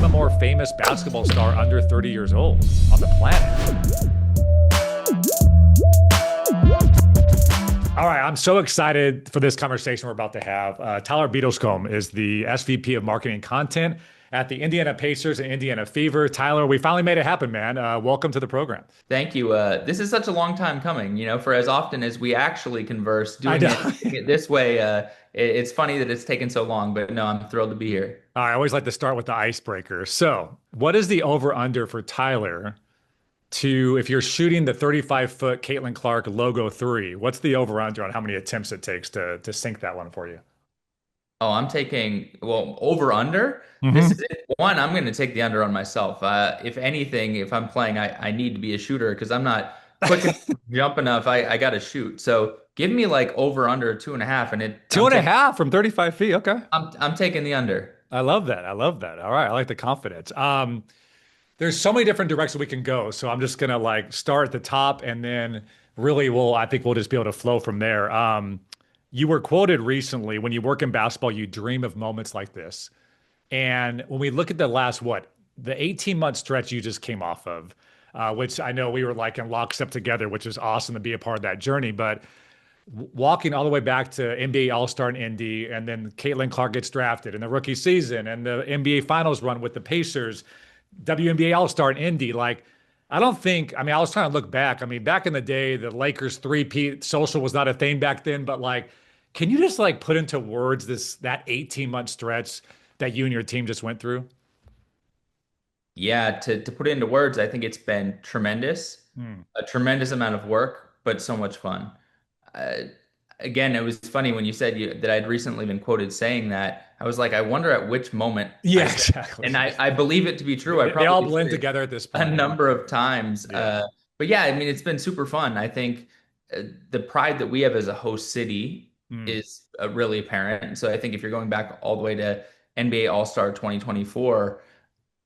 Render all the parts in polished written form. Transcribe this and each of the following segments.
a more famous basketball star under 30 years old on the planet. All right, I'm so excited for this conversation we're about to have. Tyler Beadlescomb is the SVP of Marketing Content at the Indiana Pacers and Indiana Fever. Tyler, we finally made it happen, man. Welcome to the program. Thank you. This is such a long time coming, for as often as we actually converse, I doing know. it this way, it's funny that it's taken so long, but no, I'm thrilled to be here. I always like to start with the icebreaker. So, what is the over/under for Tyler to, if you're shooting the 35-foot Caitlin Clark logo three, what's the over/under on how many attempts it takes to sink that one for you? Oh, I'm taking, well, over under. This is Hmm. it. One, I'm going to take the under on myself. If anything, if I'm playing, I need to be a shooter because I'm not quick enough, jump enough. I got to shoot. So give me like over under 2.5, and Two and a half from 35 feet. Okay. I'm taking the under. I love that. I love that. All right. I like the confidence. There's so many different directions we can go. So I'm just gonna like start at the top and then really I think we'll just be able to flow from there. You were quoted recently, when you work in basketball, you dream of moments like this. And when we look at the last, the 18-month stretch you just came off of, which I know we were like in lockstep together, which is awesome to be a part of that journey. But walking all the way back to NBA All-Star in Indy, and then Caitlin Clark gets drafted in the rookie season, and the NBA Finals run with the Pacers, WNBA All-Star in Indy. Like, I don't think, I mean, I was trying to look back. I mean, back in the day, the Lakers three-peat social was not a thing back then, but like, can you just like put into words that 18-month stretch that you and your team just went through? Yeah, to put it into words, I think it's been tremendous, Hmm. a tremendous amount of work, but so much fun. Uh, Again, it was funny when you said that I'd recently been quoted saying that. I was like, I wonder at which moment I Yeah, said, exactly. and I believe it to be true. I They all probably said blend it together at this a point. number of times. Yeah. But yeah, I mean, it's been super fun. I think the pride that we have as a host city Hmm. is really apparent. So I think if you're going back all the way to NBA All-Star 2024,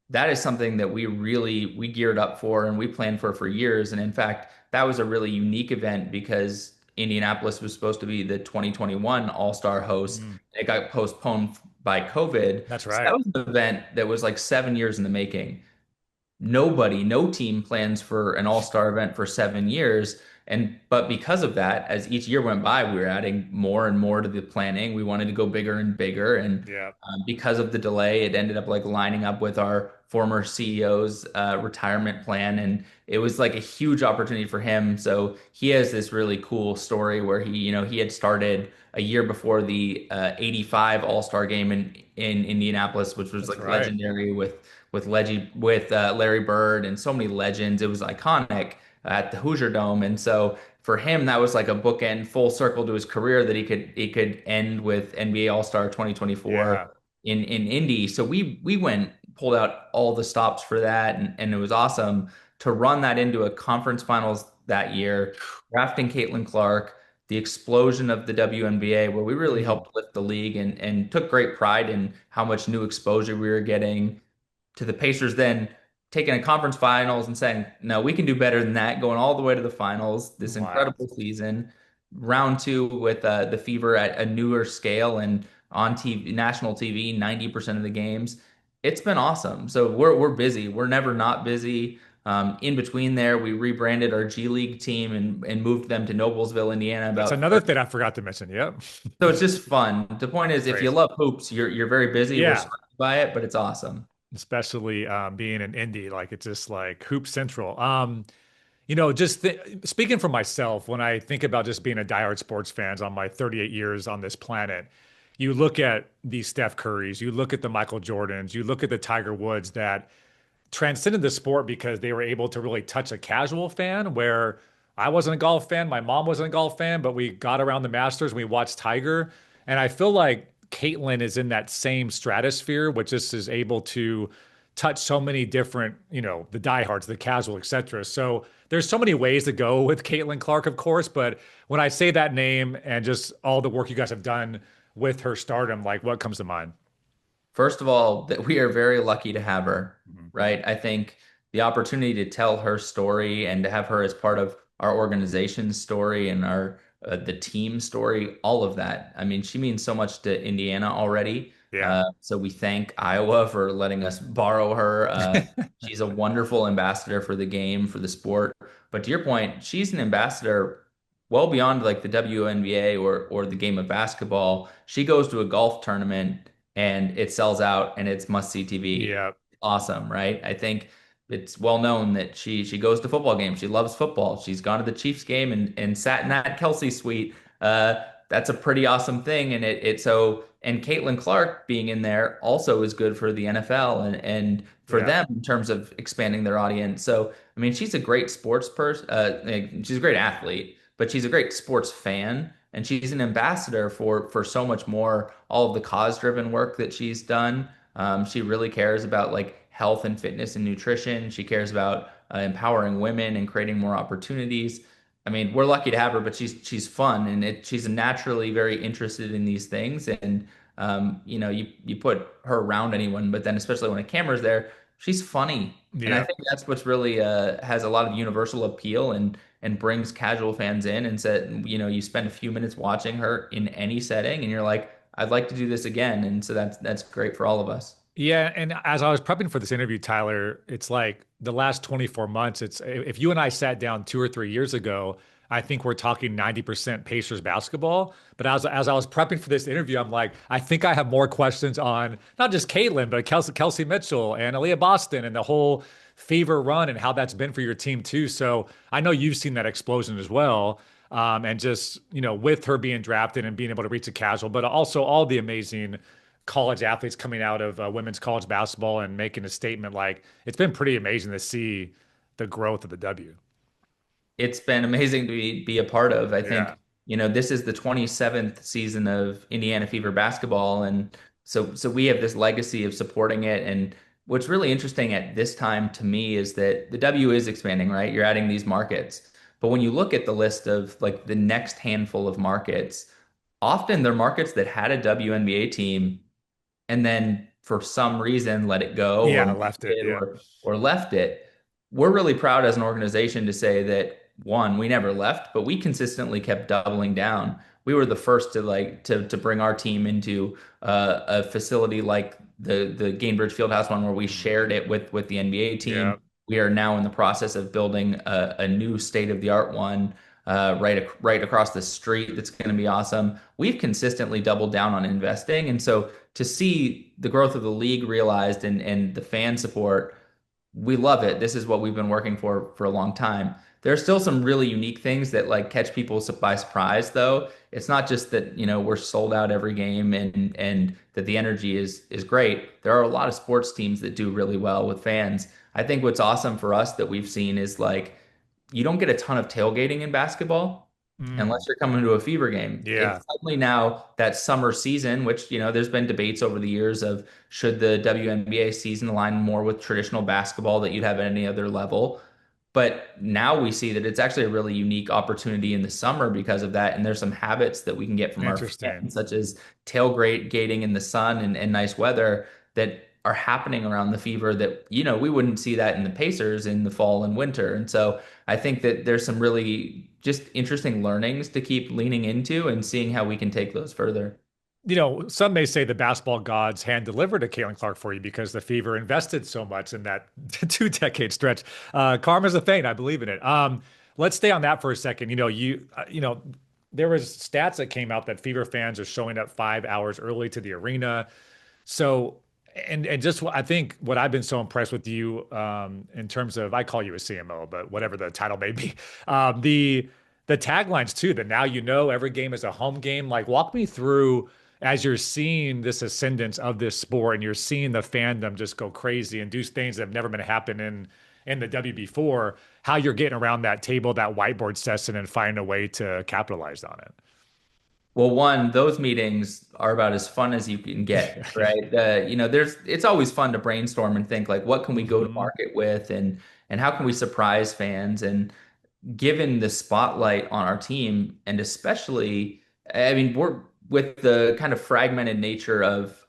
that is something that we geared up for and we planned for years. And in fact, that was a really unique event because Indianapolis was supposed to be the 2021 All-Star host. Hmm. It got postponed by COVID. That's So that right. was an event that was like 7 years in the making. No team plans for an all-star event for 7 years. But because of that, as each year went by, we were adding more and more to the planning. We wanted to go bigger and bigger. And Yeah. because of the delay, it ended up like lining up with our former CEO's retirement plan. And it was like a huge opportunity for him. So he has this really cool story where he had started a year before the 85 All-Star game in Indianapolis, which was That's like right. legendary with Larry Bird and so many legends. It was iconic at the Hoosier Dome, and so for him that was like a bookend full circle to his career that he could end with NBA All-Star 2024 Yeah. in Indy. So we went pulled out all the stops for that, and it was awesome to run that into a conference finals that year, drafting Caitlin Clark. The explosion of the WNBA, where we really Hmm. helped lift the league and took great pride in how much new exposure we were getting to the Pacers then taking a conference finals and saying, no, we can do better than that, going all the way to the finals, this Wow. incredible season, round two with the Fever at a newer scale and on TV, national TV, 90% of the games. It's been awesome. So we're busy. We're never not busy. In between there, we rebranded our G League team and moved them to Noblesville, Indiana That's about another thing I forgot to mention. Yep. so it's just fun. The point is, if you Crazy. love hoops, you're very busy. We're Yeah. surrounded by it, but it's awesome. Especially being in Indy, like it's just like hoop central. Just speaking for myself, when I think about just being a diehard sports fans on my 38 years on this planet, you look at these Steph Currys, you look at the Michael Jordans, you look at the Tiger Woods that transcended the sport because they were able to really touch a casual fan where I wasn't a golf fan, my mom wasn't a golf fan, but we got around the Masters and we watched Tiger. And I feel like Caitlyn is in that same stratosphere, which just is able to touch so many different, the diehards, the casual, etc. So there's so many ways to go with Caitlin Clark, of course. But when I say that name and just all the work you guys have done with her stardom, like what comes to mind? First of all, that we are very lucky to have her, Mhm. right? I think the opportunity to tell her story and to have her as part of our organization's story and our the team story, all of that. I mean, she means so much to Indiana already. Yeah. So we thank Iowa for letting us borrow her. She's a wonderful ambassador for the game, for the sport. But to your point, she's an ambassador well beyond like the WNBA or the game of basketball. She goes to a golf tournament and it sells out and it's must-see TV. Yeah. Awesome, right? I think it's well known that she goes to football games. She loves football. She's gone to the Chiefs game and sat in that Kelsey suite. That's a pretty awesome thing. And it so and Caitlin Clark being in there also is good for the NFL and for Yeah. them in terms of expanding their audience. So I mean, she's a great sports person. She's a great athlete, but she's a great sports fan, and she's an ambassador for so much more. All of the cause-driven work that she's done. She really cares about like health and fitness and nutrition. She cares about empowering women and creating more opportunities. I mean, we're lucky to have her, but she's fun and she's naturally very interested in these things. And you put her around anyone, but then especially when a camera's there, she's funny. And I Yeah. think that's what's really has a lot of universal appeal and brings casual fans in and said, you spend a few minutes watching her in any setting and you're like, I'd like to do this again. And so that's great for all of us. Yeah, and as I was prepping for this interview, Tyler, it's like the last 24 months, it's if you and I sat down 2 or 3 years ago, I think we're talking 90% Pacers basketball. But as I was prepping for this interview, I'm like, I think I have more questions on not just Caitlin, but Kelsey Mitchell and Aaliyah Boston and the whole Fever run and how that's been for your team too. So I know you've seen that explosion as well. And just, with her being drafted and being able to reach a casual, but also all the amazing college athletes coming out of women's college basketball and making a statement. Like it's been pretty amazing to see the growth of the W. It's been amazing to be a part of. I Yeah. think, this is the 27th season of Indiana Fever basketball. And so we have this legacy of supporting it. And what's really interesting at this time to me is that the W is expanding, right? You're adding these markets. But when you look at the list of like the next handful of markets, often they're markets that had a WNBA team and then for some reason let it go or Yeah, moved left it. it Yeah. or left it. We're really proud as an organization to say that one, we never left, but we consistently kept doubling down. We were the first to to bring our team into a facility like the Gainbridge Fieldhouse one where we Mhm. shared it with the NBA Yeah. team. We are now in the process of building a new state-of-the-art one right across the street. That's going to be awesome. We've consistently doubled down on investing, and so to see the growth of the league realized and the fan support, we love it. This is what we've been working for a long time. There are still some really unique things that like catch people by surprise, though. It's not just that, we're sold out every game and that the energy is great. There are a lot of sports teams that do really well with fans. I think what's awesome for us that we've seen is like you don't get a ton of tailgating in basketball unless Mm. you're coming to a Fever game. Yeah. It's suddenly now that summer season, which, there's been debates over the years of should the WNBA season align more with traditional basketball that you'd have at any other level. But now we see that it's actually a really unique opportunity in the summer because of that. And there's some habits that we can get from our Interesting. fans, such as tailgating in the sun and nice weather that are happening around the Fever that, we wouldn't see that in the Pacers in the fall and winter. And so I think that there's some really just interesting learnings to keep leaning into and seeing how we can take those further. Some may say the basketball gods hand delivered a Caitlin Clark for you because the Fever invested so much in that 2 decade stretch. Karma's a thing. I believe in it. Let's stay on that for a second. There was stats that came out that Fever fans are showing up 5 hours early to the arena. So, and just I think what I've been so impressed with you in terms of I call you a CMO, but whatever the title may be, the taglines too. That now every game is a home game. Like, walk me through as you're seeing this ascendance of this sport and you're seeing the fandom just go crazy and do things that have never been happen in the W before. How you're getting around that table, that whiteboard session, and finding a way to capitalize on Well, one, those meetings are about as fun as you can get, it. right? It's always fun to brainstorm and think like, what can we go to Hmm. market with, and how can we surprise fans? And given the spotlight on our team, and especially, I mean, we're with the kind of fragmented nature of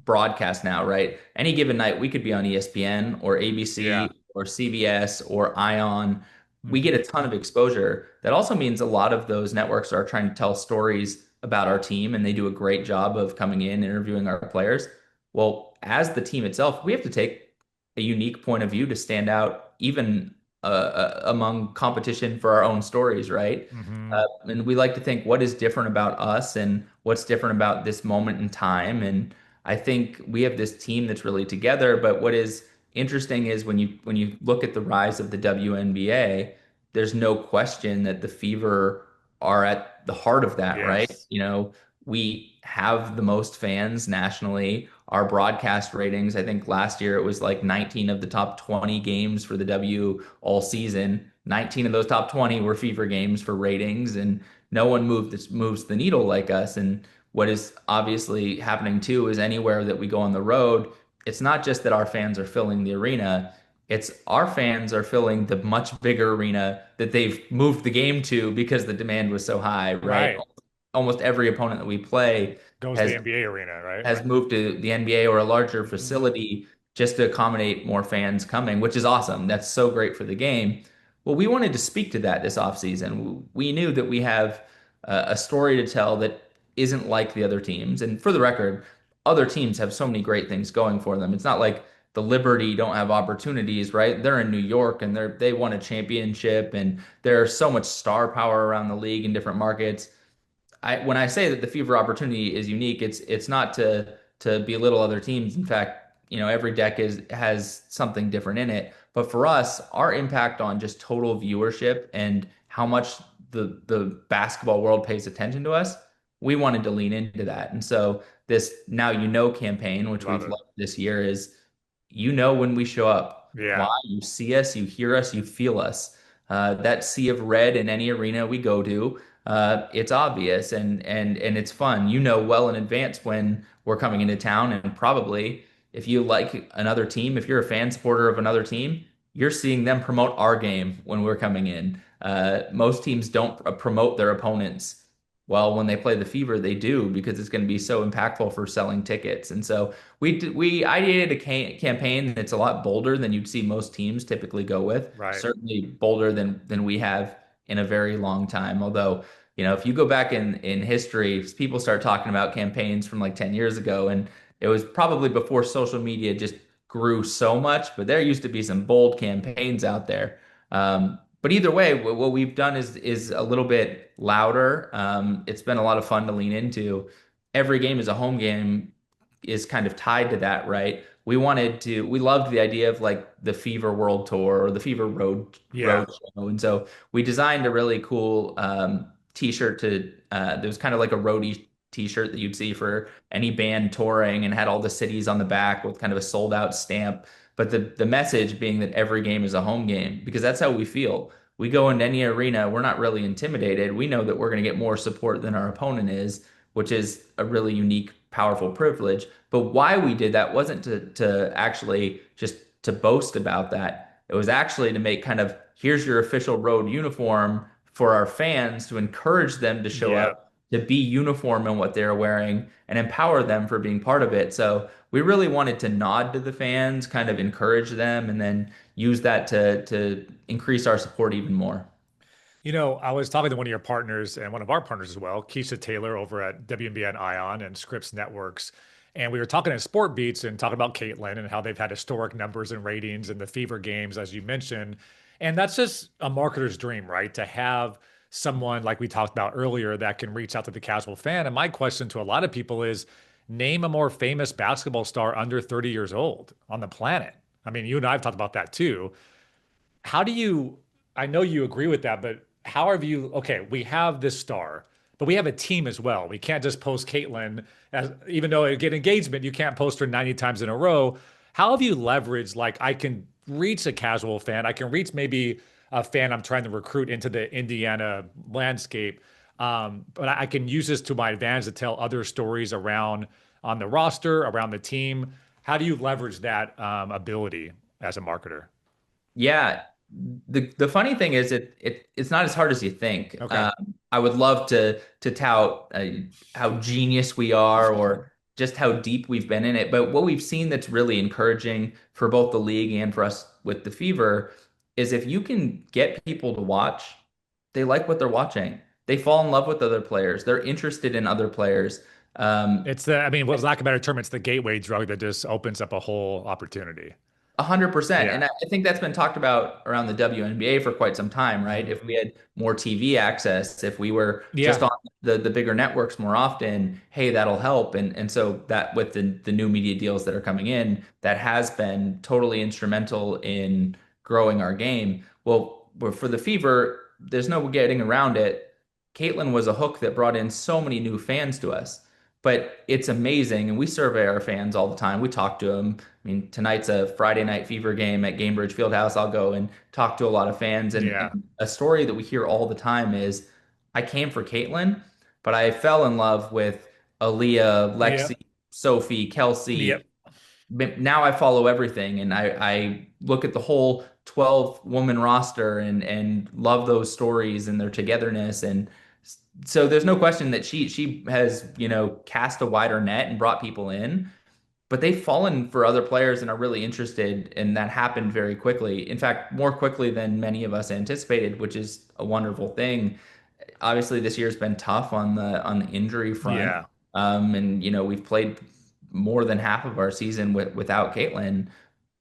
broadcast now, right? Any given night, we could be on ESPN or Yeah. ABC or CBS or Ion. We get Hmm. a ton of exposure. That also means a lot of those networks are trying to tell stories about our team and they do a great job of coming in, interviewing our players. Well, as the team itself, we have to take a unique point of view to stand out, even among competition for our own stories, right? Hmm. And we like to think what is different about us and what's different about this moment in time. And I think we have this team that's really together. But what is interesting is when you look at the rise of the WNBA, there's no question that the Fever are at the heart of that, right? Yes. We have the most fans nationally. Our broadcast ratings, I think last year it was like 19 of the top 20 games for the W all season. 19 of those top 20 were Fever games for ratings, and no one moves the needle like us. And what is obviously happening too is anywhere that we go on the road, it's not just that our fans are filling the arena, it's our fans are filling the much bigger arena that they've moved the game to because the demand was so high, right? Right. Almost every opponent that we play Goes to the has NBA arena, right? has moved to the NBA or a larger Hmm. facility just to accommodate more fans coming, which is awesome. That's so great for the game. Well, we wanted to speak to that this offseason. We knew that we have a story to tell that isn't like the other teams. And for the record, other teams have so many great things going for them. It's not like the Liberty don't have opportunities, right? They're in New York and they won a championship and there's so much star power around the league in different markets. When I say that the Fever opportunity is unique, it's not to belittle other teams. In fact, every deck has something different in it. But for us, our impact on just total viewership and how much the basketball world pays attention to us, we wanted to lean into that. And so this Now You Know campaign, which Love we've it. loved this year, is when we show up. Why? Yeah. You see us, you hear us, you feel us. That sea of red in any arena we go to, it's obvious and it's fun. You know well in advance when we're coming into town, and probably if you like another team, if you're a fan supporter of another team, you're seeing them promote our game when we're coming in. Most teams don't promote their opponents. Well, when they play the Fever, they do because it's going to be so impactful for selling tickets. And so we ideated a campaign that's a lot bolder than you'd see most teams typically go with. Right. Certainly bolder than we have in a very long time. Although, if you go back in history, people start talking about campaigns from like 10 years ago, and it was probably before social media just grew so much, but there used to be some bold campaigns out there. But either way, what we've done is a little bit louder. It's been a lot of fun to lean into. Every game is a home game is kind of tied to that, right? We loved the idea of like the Fever World Tour or the Fever Yeah. Road Show. And so we designed a really cool t-shirt there was kind of like a roadie t-shirt that you'd see for any band touring and had all the cities on the back with kind of a sold out stamp. But the message being that every game is a home game because that's how we feel. We go into any arena, we're not really intimidated. We know that we're going to get more support than our opponent is, which is a really unique, powerful privilege. But why we did that wasn't to actually just to boast about that. It was actually to make kind of here's your official road uniform for our fans to encourage them to show Yeah. up, to be uniform in what they're wearing, and empower them for being part of it. So we really wanted to nod to the fans, kind of encourage them, and then use that to increase our support even more. I was talking to one of your partners and one of our partners as well, Keisha Taylor over at WNBA and Ion and Scripps Networks. And we were talking at Sport Beats and talking about Caitlin and how they've had historic numbers and ratings and the Fever games, as you mentioned. And that's just a marketer's dream, right? To have someone like we talked about earlier that can reach out to the casual fan. And my question to a lot of people is name a more famous basketball star under 30 years old on the planet. I mean, you and I have talked about that too. How do you, I know you agree with that, but how have you, okay, we have this star, but we have a team as well. We can't just post Caitlin as, even though it get engagement, you can't post her 90 times in a row. How have you leveraged, like, I can reach a casual fan, I can reach maybe a fan I'm trying to recruit into the Indiana landscape, but I can use this to my advantage to tell other stories around on the roster, around the team. How do you leverage that ability as a marketer? Yeah, the funny thing is it's not as hard as you think. Okay. I would love to tout how genius we are or just how deep we've been in it. But what we've seen that's really encouraging for both the league and for us with the Fever is if you can get people to watch, they like what they're watching. They fall in love with other players. They're interested in other players. Um, It's the, I mean, was lack of a better term, it's the gateway drug that just opens up a whole opportunity. 100%. Yeah. And I think that's been talked about around the WNBA for quite some time, right? Mhm. If we had more TV access, if we were just Yeah. on the bigger networks more often, hey, that'll help. And so that with the new media deals that are coming in, that has been totally instrumental in growing our game. Well, for the Fever, there's no getting around it. Caitlin was a hook that brought in so many new fans to us. But it's amazing, and we survey our fans all the time. We talk to them. I mean, tonight's a Friday night Fever game at Gamebridge Fieldhouse. I'll go and talk to a lot of fans. Yeah. And a story that we hear all the time is I came for Caitlin, but I fell in love with Aaliyah, Lexi, Yep. Sophie, Kelsey. Yep. But now I follow everything and I look at the whole 12 woman roster and love those stories and their togetherness. And so there's no question that she has, cast a wider net and brought people in, but they've fallen for other players and are really interested, and that happened very quickly. In fact, more quickly than many of us anticipated, which is a wonderful thing. Obviously, this year's been tough on the injury front, Yeah. and we've played more than half of our season without Caitlin,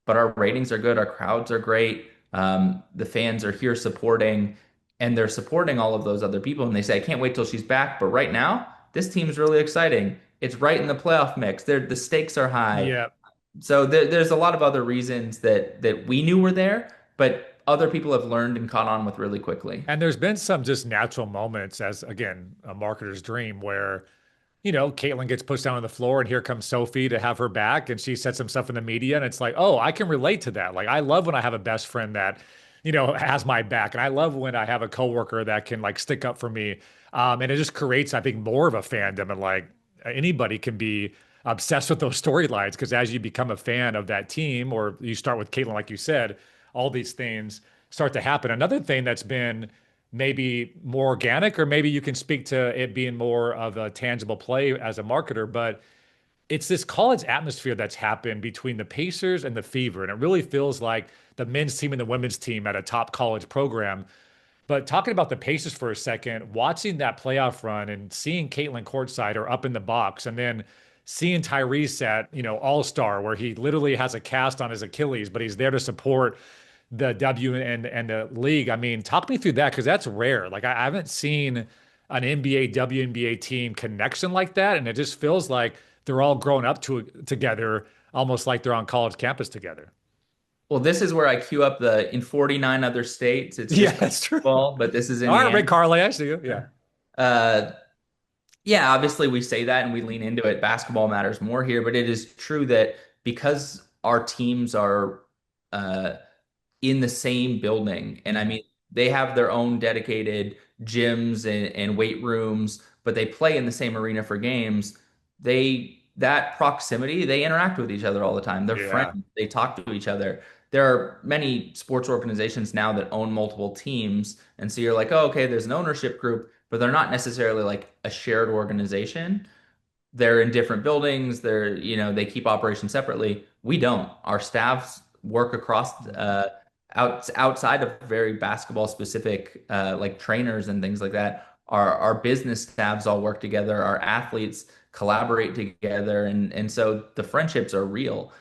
but our ratings are good, our crowds are great. The fans are here supporting, and they're supporting all of those other people. And they say, I can't wait till she's back. But right now, this team's really exciting. It's right in the playoff mix. The stakes are high. Yeah. So there's a lot of other reasons that we knew were there, but other people have learned and caught on with really quickly. And there's been some just natural moments as, again, a marketer's dream where, Caitlin gets pushed down on the floor and here comes Sophie to have her back and she said some stuff in the media and it's like, oh, I can relate to that. Like I love when I have a best friend that, has my back. And I love when I have a coworker that can like stick up for me. And it just creates, I think, more of a fandom and like anybody can be obsessed with those storylines because as you become a fan of that team or you start with Caitlin, like you said, all these things start to happen. Another thing that's been maybe more organic, or maybe you can speak to it being more of a tangible play as a marketer, but it's this college atmosphere that's happened between the Pacers and the Fever. And it really feels like the men's team and the women's team at a top college program. But talking about the Pacers for a second, watching that playoff run and seeing Caitlin courtside or up in the box, and then seeing Tyrese at, All-Star, where he literally has a cast on his Achilles, but he's there to support the W and the league. I mean, talk me through that because that's rare. Like I haven't seen an NBA WNBA team connection like that, and it just feels like they're all grown up together, almost like they're on college campus together. Well, this is where I queue up in 49 other states. It's Yeah, just that's true. basketball, but this is All right, Indiana. Rick Carly, I see you. Yeah, Uh, Yeah, obviously we say that and we lean into it. Basketball matters more here, but it is true that because our teams are uh, in the same building, and I Mhm. mean they have their own dedicated gyms and weight rooms, but they play in the same arena for games. That proximity, they interact with each other all the time. They're Yeah, friends. They talk to each other. There are many sports organizations now that own multiple teams, and so you're like, oh, okay, there's an ownership group, but they're not necessarily like a shared organization. They're in different buildings. They keep operations separately. We don't. Our staffs work across outside of very basketball specific like trainers and things like that. Our business staffs all work together. Our athletes collaborate together, and so the friendships are real.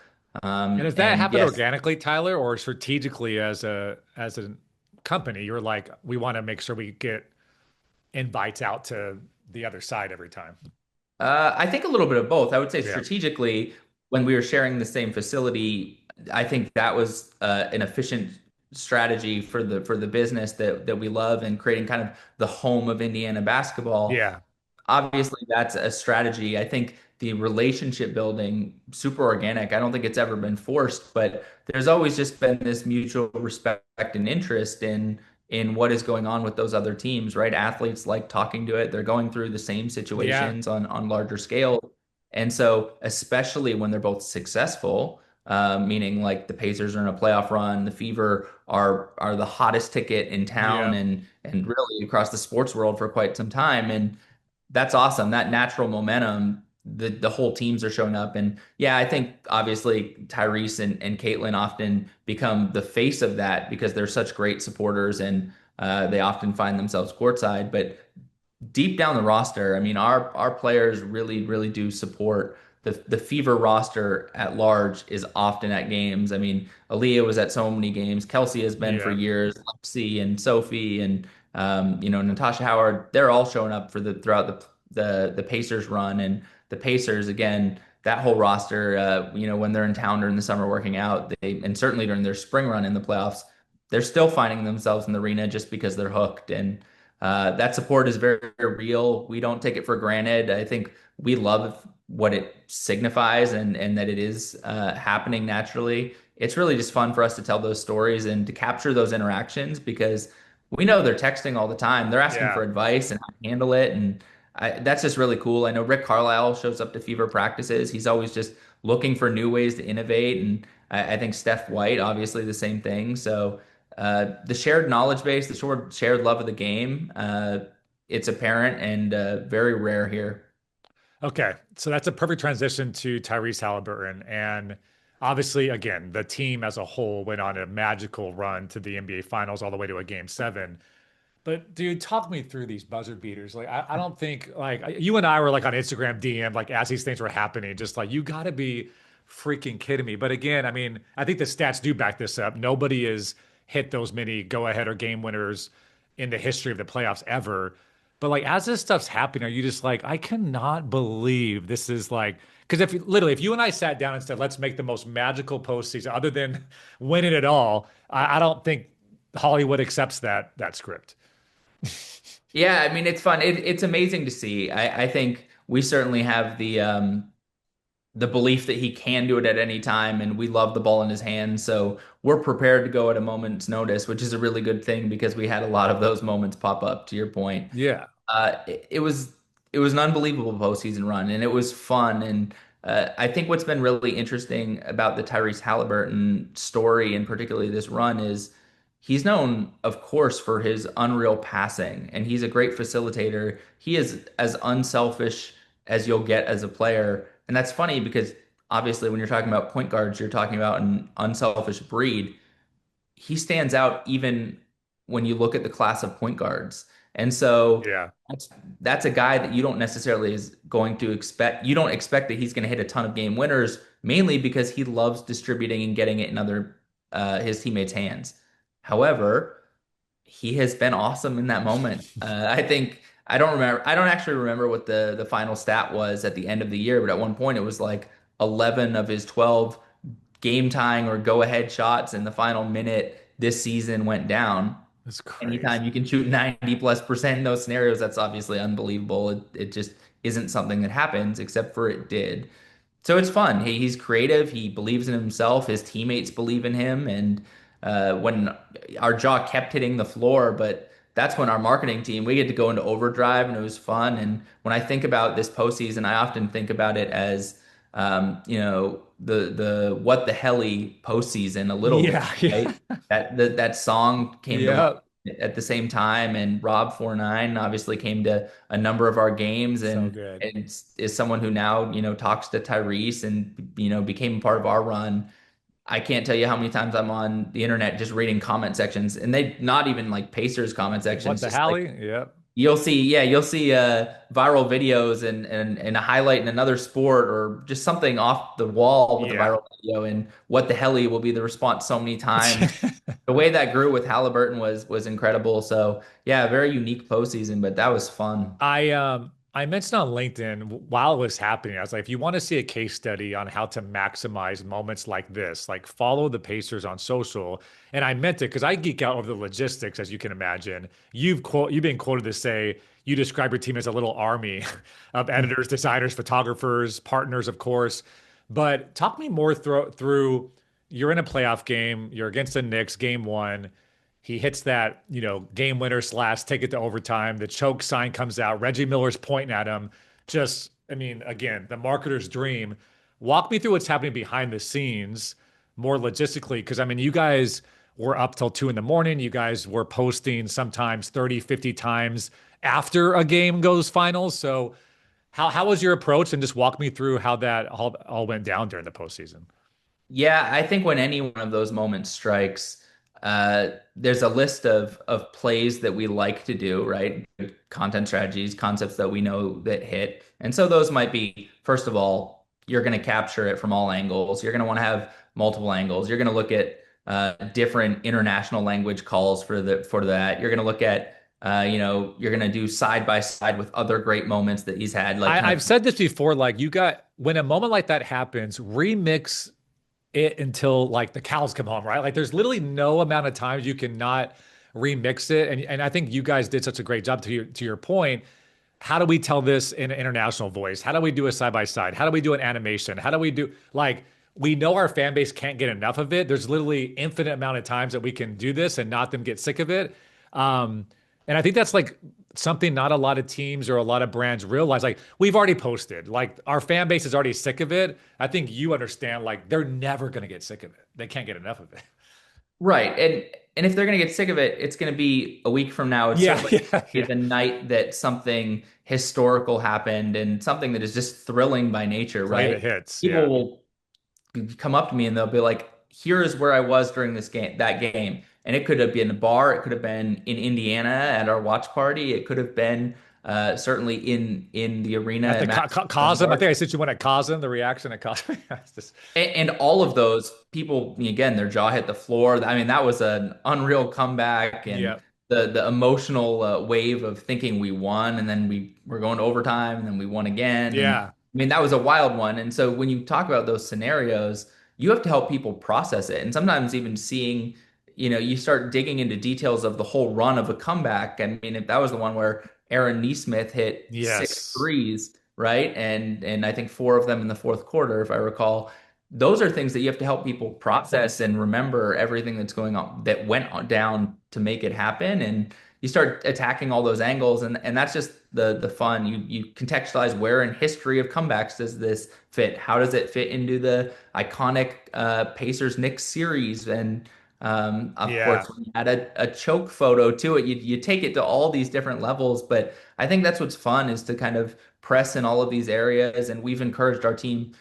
and does that And happen yes, organically, Tyler, or strategically as a company? You're like, we want to make sure we get invites out to the other side every time. I think a little bit of both. I would say Yeah, strategically, when we were sharing the same facility, I think that was an efficient strategy for the business that we love and creating kind of the home of Indiana basketball. yeah, Obviously, that's a strategy. I think the relationship building, super organic. I don't think it's ever been forced, but there's always just been this mutual respect and interest in what is going on with those other teams, right? Athletes like talking to it. They're going through the same yeah, situations on larger scale. And so, especially when they're both successful, meaning like the Pacers are in a playoff run, the Fever are the hottest ticket in town yeah. and really across the sports world for quite some time. And that's awesome. That natural momentum, the whole teams are showing up. And yeah, I think obviously Tyrese and Caitlin often become the face of that because they're such great supporters and they often find themselves courtside. But deep down the roster, I mean, our players really do support the Fever roster at large is often at games. I mean, Aaliyah was at so many games. Kelsey has been for Yeah. years. Lexi and Sophie and Natasha Howard. They're all showing up for the throughout the Pacers run and the Pacers again. That whole roster, when they're in town during the summer working out, and certainly during their spring run in the playoffs, they're still finding themselves in the arena just because they're hooked and. That support is very, very real. We don't take it for granted. I think we love what it signifies and that it is happening naturally. It's really just fun for us to tell those stories and to capture those interactions because we know they're texting all the time. They're asking for Yeah. advice and how to handle it. And that's just really cool. I know Rick Carlisle shows up to Fever practices. He's always just looking for new ways to innovate. And I think Steph White, obviously, the same thing. So, the shared knowledge base, the shared love of the game, it's apparent and very rare here. Okay, so that's a perfect transition to Tyrese Halliburton. And obviously, again, the team as a whole went on a magical run to the NBA Finals all the way to a game seven. But dude, talk me through these buzzer beaters. Like, I don't think like you and I were like on Instagram DM, like as these things were happening, just like you got to be freaking kidding me. But again, I mean, I think the stats do back this up. Nobody has hit those many go ahead or game winners in the history of the playoffs ever. But like as this stuff's happening, are you just like, I cannot believe this is like, because if literally if you and I sat down and said, let's make the most magical postseason other than winning it all, I don't think Hollywood accepts that script. Yeah, I mean it's fun. It's amazing to see. I think we certainly have the belief that he can do it at any time, and we love the ball in his hands. So we're prepared to go at a moment's notice, which is a really good thing because we had a lot of those moments pop up. To your point. Yeah. It was an unbelievable postseason run, and it was fun. And I think what's been really interesting about the Tyrese Halliburton story, and particularly this run, is he's known, of course, for his unreal passing, and he's a great facilitator. He is as unselfish as you'll get as a player, and that's funny because obviously, when you're talking about point guards, you're talking about an unselfish breed. He stands out even when you look at the class of point guards. And so Yeah. that's that's a guy that you don't necessarily is going to expect. You don't expect that he's going to hit a ton of game winners, mainly because he loves distributing and getting it in other his teammates' hands. However, he has been awesome in that moment. I think I don't remember. I don't actually remember what the final stat was at the end of the year, but at one point it was like 11 of his 12 game tying or go ahead shots in the final minute this season went down. That's Anytime you crazy. can shoot 90+% in those scenarios, that's obviously unbelievable. It just isn't something that happens, except for it did. So it's fun. He's creative. He believes in himself. His teammates believe in him. And when our jaw kept hitting the floor, but that's when our marketing team, we get to go into overdrive and it was fun. And when I think about this postseason, I often think about it as, the what the helly postseason a little bit, Yeah, yeah. right? That song came to Yeah. at the same time, and Rob 49 obviously came to a number of our games, So and good. is someone who now talks to Tyrese and became a part of our run. I can't tell you how many times I'm on the internet just reading comment sections, and they not even like Pacers comment What sections, the just like Hallie? Yep. you'll see viral videos and a highlight in another sport or just something off the wall with a Yeah. viral video, and what the helly will be the response so many times. The way that grew with Halliburton was incredible. So yeah, very unique postseason, but that was fun. I mentioned on LinkedIn while it was happening, I was like, if you want to see a case study on how to maximize moments like this, like follow the Pacers on social. And I meant it because I geek out over the logistics, as you can imagine. You've been quoted to say you describe your team as a little army of editors, designers, photographers, partners, of course. But talk me more through you're in a playoff game, you're against the Knicks, game one. He hits that, game winner slash take it to overtime. The choke sign comes out. Reggie Miller's pointing at him. Just, I mean, again, the marketer's dream. Walk me through what's happening behind the scenes more logistically. Because, I mean, you guys were up till 2 in the morning. You guys were posting sometimes 30, 50 times after a game goes finals. So, how was your approach? And just walk me through how that all went down during the postseason. Yeah, I think when any one of those moments strikes, there's a list of plays that we like to do, right? Content strategies, concepts that we know that hit. And so those might be, first of all, you're going to capture it from all angles. You're going to want to have multiple angles. You're going to look at different international language calls for that. You're going to look at you're going to do side by side with other great moments that he's had, like kind I've of. said this before, like you got when a moment like that happens, remix it until like the cows come home, right? Like there's literally no amount of times you cannot remix it. And I think you guys did such a great job to your point. How do we tell this in an international voice? How do we do a side by side? How do we do an animation? How do we do like we know our fan base can't get enough of it. There's literally infinite amount of times that we can do this and not them get sick of it. Um, and I think that's like something not a lot of teams or a lot of brands realize. Like we've already posted, like our fan base is already sick of it. I think you understand, like they're never going to get sick of it. They can't get enough of it. Right. And if they're going to get sick of it, it's going to be a week from now. It's Yeah, certainly yeah, be yeah. the night that something historical happened and something that is just thrilling by nature, Play the right? hits. People Yeah, will come up to me and they'll be like, "Here is where I was during this game, that game." And it could have been a bar, it could have been in Indiana at our watch party, it could have been certainly in the arena at at the Madison Square Cosm. I think Garden. I sent you one at Cosm. The reaction at Cosm. It's just, And all of those people, again, their jaw hit the floor. I mean, that was an unreal comeback, and yeah, the emotional wave of thinking we won, and then we were going to overtime, and then we won again. And yeah, I mean, that was a wild one. And so when you talk about those scenarios, you have to help people process it. And sometimes even seeing, you start digging into details of the whole run of a comeback. I mean, if that was the one where Aaron Nesmith hit six yes. threes, right? And I think four of them in the fourth quarter, if I recall, those are things that you have to help people process and remember everything that's going on that went on down to make it happen. And you start attacking all those angles, and that's just the fun. You contextualize where in history of comebacks does this fit? How does it fit into the iconic Pacers Knicks series? And of course, Yeah. when you add a choke photo to it, you take it to all these different levels. But I think that's what's fun is to kind of press in all of these areas. And we've encouraged our team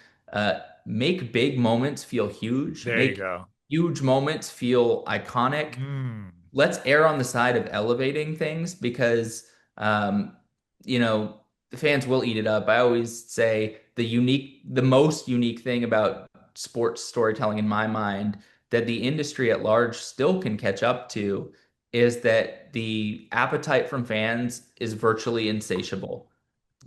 make big moments feel huge, There you make go. huge moments feel iconic. Mm. Let's err on the side of elevating things because um, the fans will eat it up. I always say the most unique thing about sports storytelling in my mind that the industry at large still can catch up to is that the appetite from fans is virtually insatiable.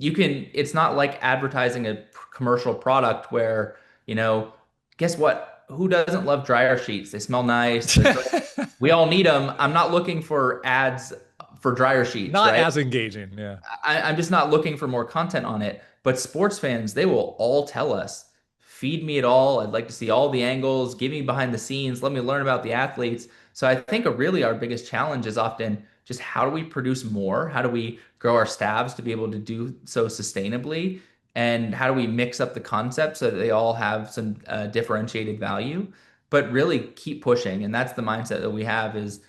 It's not like advertising a commercial product where, you know, guess what? Who doesn't love dryer sheets? They smell nice. They're great. We all need them. I'm not looking for ads for dryer sheets, Not right? as engaging. Yeah. I'm just not looking for more content on it. But sports fans, they will all tell us, feed me it all. I'd like to see all the angles, give me behind the scenes, let me learn about the athletes. So I think really our biggest challenge is often just how do we produce more? How do we grow our staffs to be able to do so sustainably? And how do we mix up the concepts so that they all have some differentiated value, but really keep pushing. And that's the mindset that we have is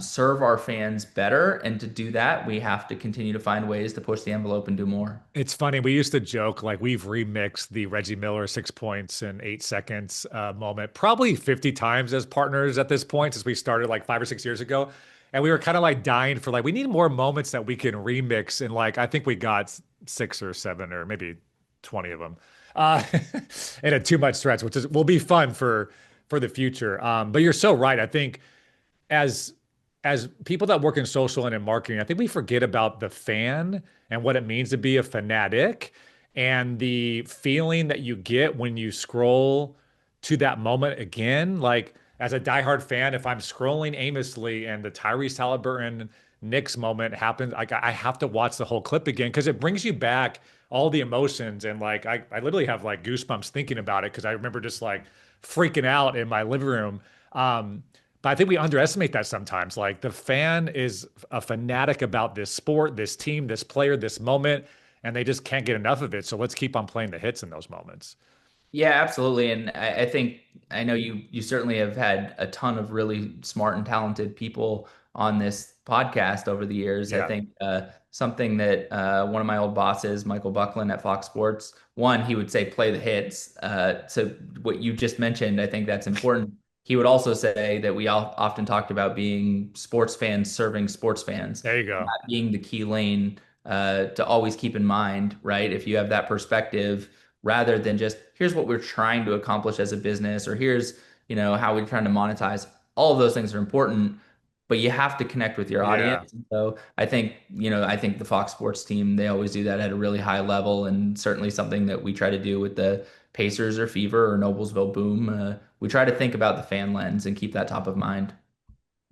serve our fans better. And to do that, we have to continue to find ways to push the envelope and do more. It's funny. We used to joke like we've remixed the Reggie Miller 6 points in 8 seconds moment probably 50 times as partners at this point since we started like 5 or 6 years ago. And we were kind of like dying for like, we need more moments that we can remix. And like, I think we got 6 or 7 or maybe 20 of them uh, in a too much stretch, which will be fun for the future. But you're so right. I think as as people that work in social and in marketing, I think we forget about the fan and what it means to be a fanatic and the feeling that you get when you scroll to that moment again. Like as a diehard fan, if I'm scrolling aimlessly and the Tyrese Halliburton Knicks moment happens, like I have to watch the whole clip again because it brings you back all the emotions and like I literally have like goosebumps thinking about it because I remember just like freaking out in my living room. But I think we underestimate that sometimes. Like the fan is a fanatic about this sport, this team, this player, this moment, and they just can't get enough of it. So let's keep on playing the hits in those moments. Yeah, absolutely. And I think I know you certainly have had a ton of really smart and talented people on this podcast over the years. I Yeah. think something that one of my old bosses, Michael Buckland at Fox Sports, one, he would say play the hits. So what you just mentioned, I think that's important. he would also say that we often talked about being sports fans serving sports fans, There you and go. that being the key lane to always keep in mind, right? If you have that perspective, rather than just here's what we're trying to accomplish as a business, or here's, how we're trying to monetize. All of those things are important, but you have to connect with your Yeah. audience. So I think the Fox Sports team, they always do that at a really high level, and certainly something that we try to do with the Pacers or Fever or Noblesville Boom. We try to think about the fan lens and keep that top of mind.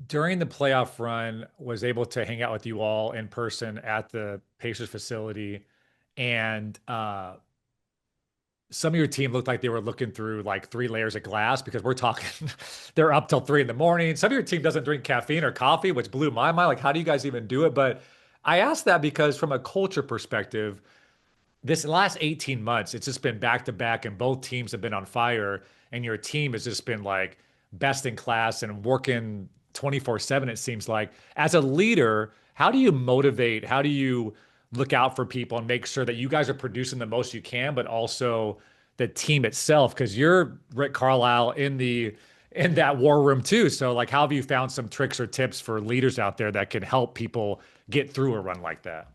During the playoff run, was able to hang out with you all in person at the Pacers facility, and some of your team looked like they were looking through like three layers of glass because we're talking they're up till 3 in the morning. Some of your team doesn't drink caffeine or coffee, which blew my mind. Like, how do you guys even do it? But I asked that because from a culture perspective, this last 18 months, it's just been back to back, and both teams have been on fire. And your team has just been like best in class and working 24/7, it seems like. As a leader, how do you motivate? How do you look out for people and make sure that you guys are producing the most you can, but also the team itself? Because you're Rick Carlisle in that war room too. So, like, how have you found some tricks or tips for leaders out there that can help people get through a run like that?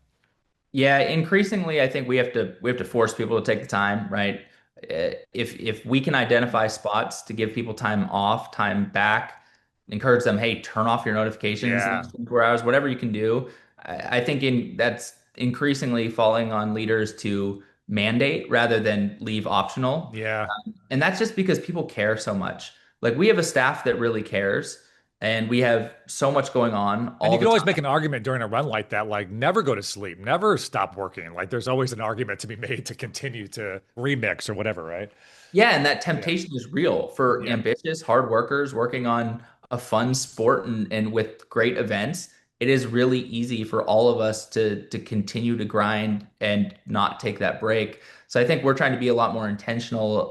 Yeah, increasingly, I think we have to force people to take the time, right? If we can identify spots to give people time off, time back, encourage them, hey, turn off your notifications the Yeah. next 24 hours, whatever you can do. I think that's increasingly falling on leaders to mandate rather than leave optional. Yeah. And that's just because people care so much. Like we have a staff that really cares, and we have so much going on And you all can the always make time. an argument during a run like that, like never go to sleep, never stop working. Like there's always an argument to be made to continue to remix or whatever, right? Yeah, and that Yeah. temptation is real for Yeah. ambitious, hard workers working on a fun sport and with great events. It is really easy for all of us to continue to grind and not take that break. So I think we're trying to be a lot more intentional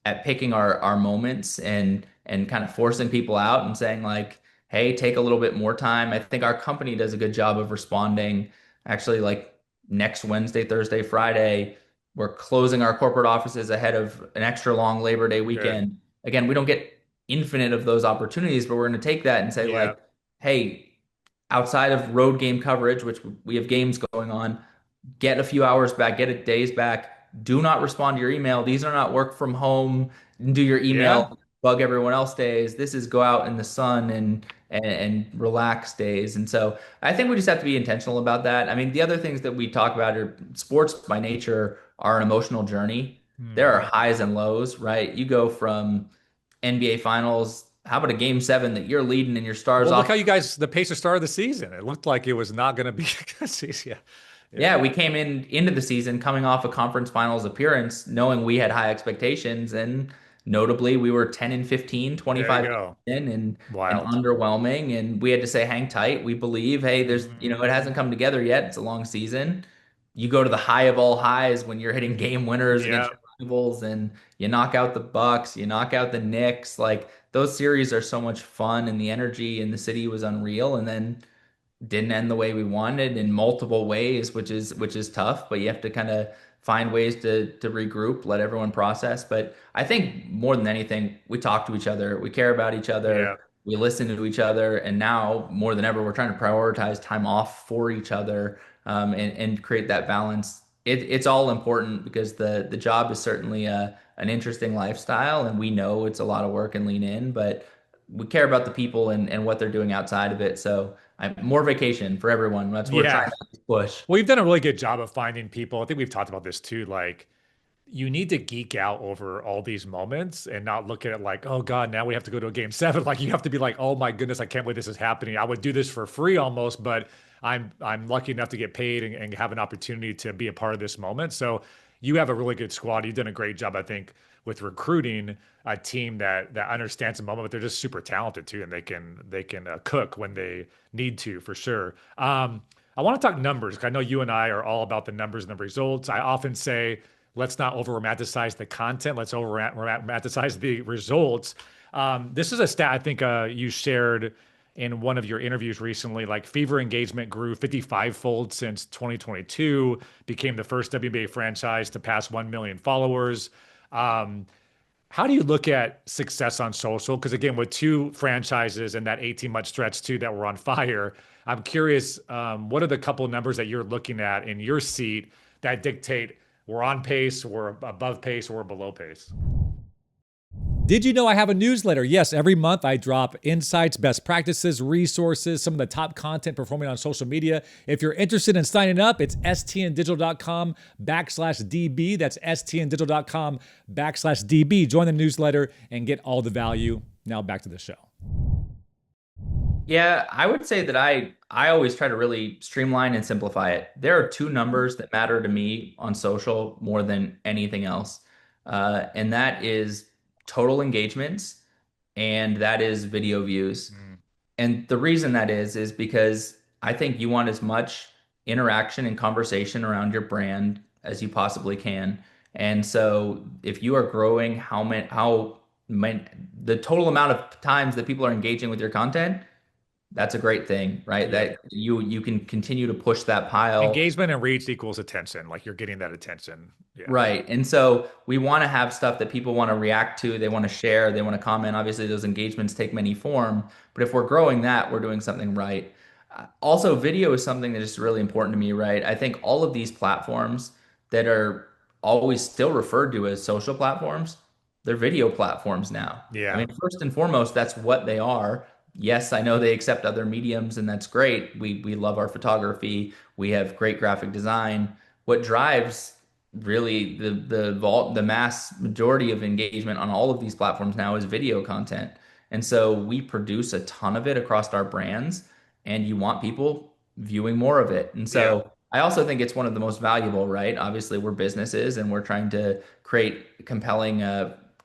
at picking our moments and kind of forcing people out and saying like, hey, take a little bit more time. I think our company does a good job of responding. Actually, like next Wednesday, Thursday, Friday. We're closing our corporate offices ahead of an extra long Labor Day Good. weekend. Again, we don't get infinite of those opportunities, but we're going to take that and say, Yeah. like, hey, outside of road game coverage, which we have games going on, get a few hours back, get a days back. Do not respond to your email. These are not work from home, do your Yeah. email, bug everyone else days. This is go out in the sun and relax days. And so I think we just have to be intentional about that. I mean, the other things that we talk about are sports by nature are an emotional journey. There are Hmm. highs and lows, right? You go from NBA finals. How about a game seven that you're leading and your stars Well, look off. how you guys, the Pacers started the season. It looked like it was not going to be a good season. Yeah. Yeah. Yeah, we came into the season coming off a conference finals appearance, knowing we had high expectations, and notably we were 10 and 15, There you 25 go. in and Wild. underwhelming. And we had to say, hang tight. We believe, hey, it hasn't come together yet. It's a long season. You go to the high of all highs when you're hitting game winners against Yeah. your rivals and you knock out the Bucks, you knock out the Knicks. Like those series are so much fun and the energy in the city was unreal. And then didn't end the way we wanted in multiple ways, which is tough, but you have to kind of find ways to regroup, let everyone process. But I think more than anything, we talk to each other, we care about each Yeah. other, we listen to each other, and now more than ever, we're trying to prioritize time off for each other and create that balance. It's all important because the job is certainly an interesting lifestyle, and we know it's a lot of work and lean in, but we care about the people and what they're doing outside of it. So more vacation for everyone. That's what we're trying Yeah. to push. Well, you've done a really good job of finding people. I think we've talked about this too. Like, you need to geek out over all these moments and not look at it like, oh God, now we have to go to a game seven. Like you have to be like, oh my goodness, I can't believe this is happening. I would do this for free almost, but I'm lucky enough to get paid and have an opportunity to be a part of this moment. So you have a really good squad. You've done a great job, I think, with recruiting a team that understands the moment, but they're just super talented too, and they can cook when they need to for sure. I want to talk numbers 'cause I know you and I are all about the numbers and the results. I often say, let's not over romanticize the content. Let's over romanticize the results. This is a stat I think you shared in one of your interviews recently. Like Fever engagement grew 55-fold since 2022, became the first WNBA franchise to pass 1 million followers. Um, How do you look at success on social? Because again, with two franchises and that 18-month stretch too that were on fire, I'm curious, what are the couple numbers that you're looking at in your seat that dictate we're on pace, we're above pace, or we're below pace? Did you know I have a newsletter? Yes, every month I drop insights, best practices, resources, some of the top content performing on social media. If you're interested in signing up, it's stndigital.com/DB. That's stndigital.com/DB. Join the newsletter and get all the value. Now back to the show. Yeah, I would say that I always try to really streamline and simplify it. There are two numbers that matter to me on social more than anything else, and that is total engagements and that is video views. Mm, And the reason that is because I think you want as much interaction and conversation around your brand as you possibly can. And so if you are growing how many, the total amount of times that people are engaging with your content, that's a great thing, right? yeah. That you can continue to push that pile. Engagement and reach equals attention. Like you're getting that attention. Yeah. Right. And so we want to have stuff that people want to react to, they want to share, they want to comment. Obviously, those engagements take many form, but if we're growing that, we're doing something right. Also, video is something that is really important to me, right? I think all of these platforms that are always still referred to as social platforms, they're video platforms now. I Yeah. mean, first and foremost, that's what they are. Yes, I know they accept other mediums, and that's great. We love our photography. We have great graphic design. What drives really the mass majority of engagement on all of these platforms now is video content. And so we produce a ton of it across our brands, and you want people viewing more of it. And Yeah. so I also think it's one of the most valuable, right? Obviously, we're businesses and we're trying to create compelling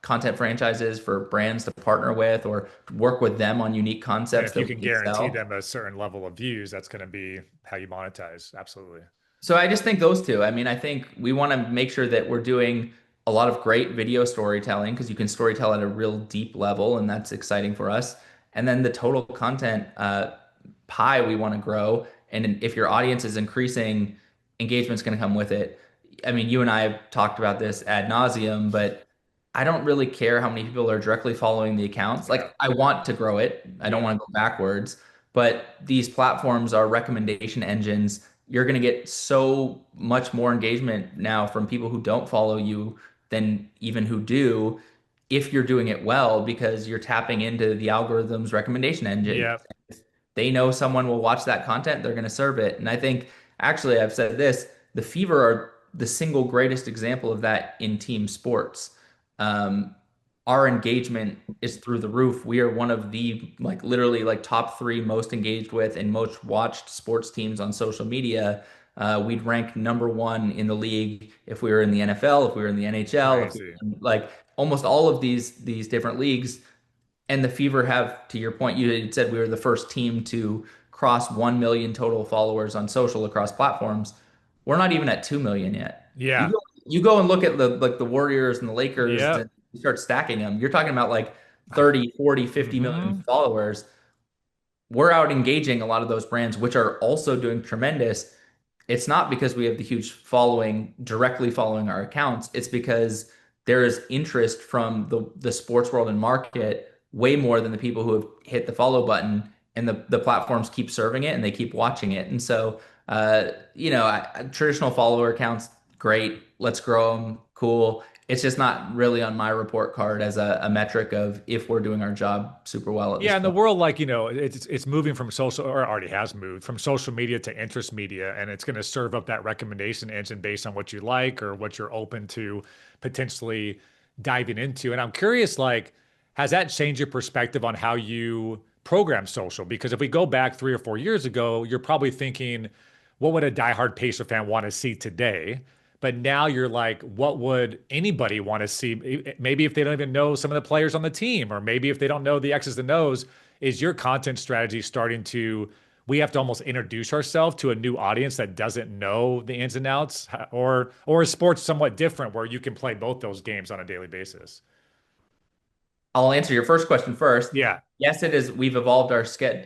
content franchises for brands to partner with or work with them on unique And concepts if you that we can can guarantee sell. them a certain level of views, that's going to be how you monetize. Absolutely. So I just think those two. I mean, I think we want to make sure that we're doing a lot of great video storytelling because you can storytell at a real deep level, and that's exciting for us. And then the total content pie we want to grow. And if your audience is increasing, engagement's going to come with it. I mean, you and I have talked about this ad nauseum, but I don't really care how many people are directly following the accounts. Yeah. Like, I want to grow it. I don't Yeah. want to go backwards. But these platforms are recommendation engines. You're going to get so much more engagement now from people who don't follow you than even who do if you're doing it well because you're tapping into the algorithm's recommendation engine. Yeah. They know someone will watch that content, they're going to serve it. And I think, actually, I've said this, the Fever are the single greatest example of that in team sports. Um, our engagement is through the roof. We are one of the like literally like top three most engaged with and most watched sports teams on social media. We'd rank number one in the league if we were in the NFL, if we were in the NHL, if we Crazy. were in, like almost all of these different leagues. And the Fever have, to your point, you had said we were the first team to cross 1 million total followers on social across platforms. We're not even at 2 million yet. Yeah. You go and look at the Warriors and the Lakers Yeah. and you start stacking them. You're talking about like 30, 40, 50 million Hmm. followers. We're out engaging a lot of those brands, which are also doing tremendous. It's not because we have the huge following directly following our accounts. It's because there is interest from the sports world and market way more than the people who have hit the follow button, and the platforms keep serving it and they keep watching it. And so, traditional follower accounts, great, let's grow them, cool. It's just not really on my report card as a metric of if we're doing our job super well at this Yeah, in the point. world, like, it's moving from social, or already has moved from social media to interest media, and it's going to serve up that recommendation engine based on what you like or what you're open to potentially diving into. And I'm curious, like, has that changed your perspective on how you program social? Because if we go back 3 or 4 years ago, you're probably thinking, what would a diehard Pacer fan want to see today? But now you're like, what would anybody want to see? Maybe if they don't even know some of the players on the team, or maybe if they don't know the X's and O's, is your content strategy starting to, we have to almost introduce ourselves to a new audience that doesn't know the ins and outs? Or is sports somewhat different where you can play both those games on a daily basis? I'll answer your first question first. Yeah. Yes, it is. We've evolved our strategy,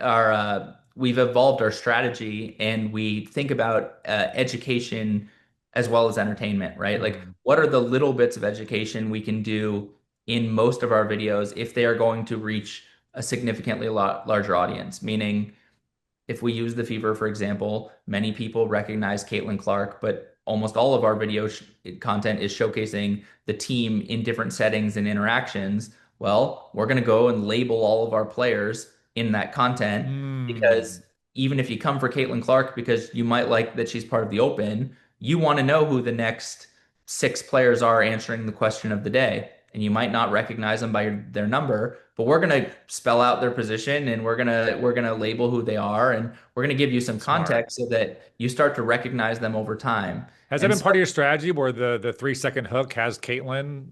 and we think about education as well as entertainment, right? Like, Mhm. what are the little bits of education we can do in most of our videos if they are going to reach a significantly larger audience. Meaning, if we use the fever, for example, many people recognize Caitlin Clark, but almost all of our video content is showcasing the team in different settings and interactions. Well, we're going to go and label all of our players in that content because Hmm. even if you come for Caitlin Clark because you might like that she's part of the Open, you want to know who the next six players are answering the question of the day. And you might not recognize them by their number, but we're gonna spell out their position and we're gonna label who they are and we're gonna give you some Smart. context so that you start to recognize them over time. Has that And been so part of your strategy where the 3 second hook has Caitlin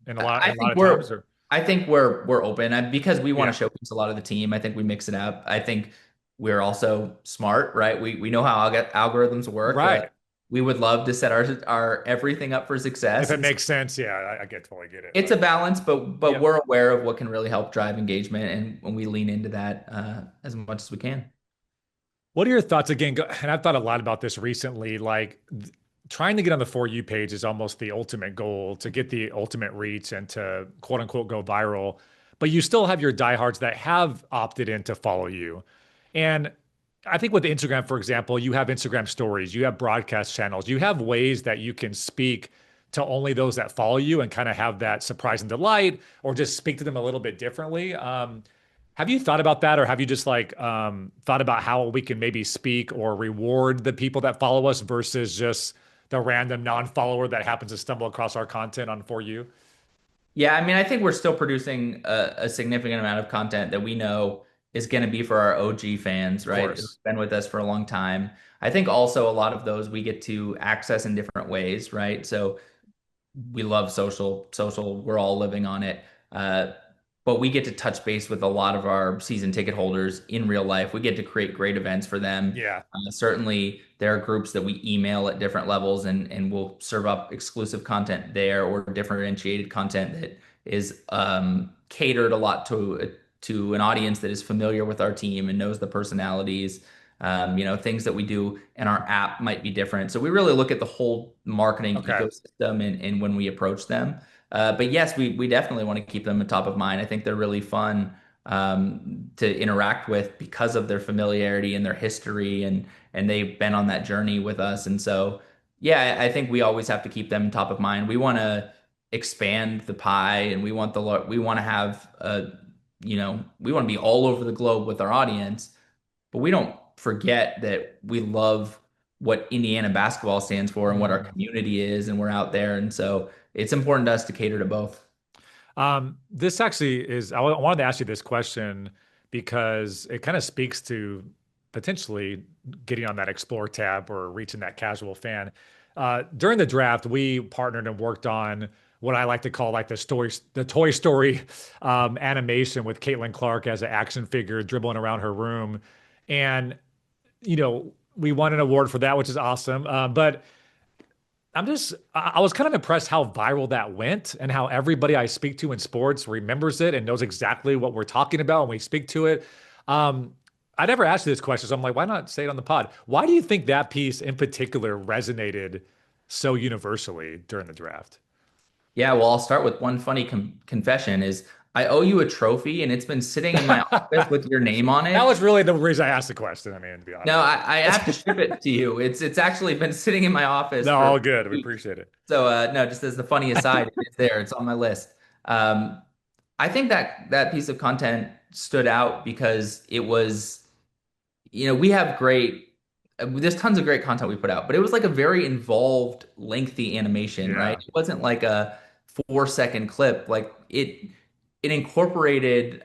I in a lot think of times? we're Or I think we're open because we want to yeah, showcase a lot of the team. I think we mix it up. I think we're also smart, right? We know how algorithms work. right. We would love to set our everything up for If success, it and so makes sense, yeah, I get totally get it. it's a balance. But Yep. we're aware of what can really help drive engagement, and when we lean into that as much as we can. What are your thoughts again? And I've thought a lot about this recently. Trying to get on the For You page is almost the ultimate goal to get the ultimate reach and to quote unquote go viral. But you still have your diehards that have opted in to follow you. And I think with Instagram, for example, you have Instagram stories, you have broadcast channels, you have ways that you can speak to only those that follow you and kind of have that surprise and delight or just speak to them a little bit differently. Have you thought about that, or have you just thought about how we can maybe speak or reward the people that follow us versus just the random non-follower that happens to stumble across our content on For You? Yeah, I mean, I think we're still producing a significant amount of content that we know is going to be for our OG fans, Of right? Who've course. been with us for a long time. I think also a lot of those we get to access in different ways, right? So we love social, we're all living on it. Uh, but we get to touch base with a lot of our season ticket holders in real life. We get to create great events for them. Yeah. Certainly, there are groups that we email at different levels, and we'll serve up exclusive content there or differentiated content that is catered a lot to an audience that is familiar with our team and knows the personalities. Things that we do in our app might be different. So we really look at the whole marketing Okay. ecosystem and when we approach them. But yes, we definitely want to keep them top of mind. I think they're really fun to interact with because of their familiarity and their history, and they've been on that journey with us. And so, yeah, I think we always have to keep them top of mind. We want to expand the pie, and we want to have we want to be all over the globe with our audience, but we don't forget that we love what Indiana basketball stands for and what our Mhm. community is, and we're out there. And so it's important to us to cater to both. This actually I wanted to ask you this question because it kind of speaks to potentially getting on that explore tab or reaching that casual fan. During the draft, we partnered and worked on what I like to call like the Toy Story animation with Caitlin Clark as an action figure dribbling around her room. And, we won an award for that, which is awesome. But I was kind of impressed how viral that went and how everybody I speak to in sports remembers it and knows exactly what we're talking about when we speak to it. I never asked you this question, so I'm like, why not say it on the pod? Why do you think that piece in particular resonated so universally during the draft? Yeah, well, I'll start with one funny confession is I owe you a trophy and it's been sitting in my office That with your name on it. was really the reason I asked the question. I mean, to be No, honest. I have to ship it to you. It's actually been sitting in my office No, for all good. We weeks. appreciate it. So no, just as the funny aside, it's there. It's on my list. Um, I think that piece of content stood out because it was, we have there's tons of great content we put out, but it was like a very involved, lengthy animation, right? Yeah. It wasn't like a 4-second clip. Like it incorporated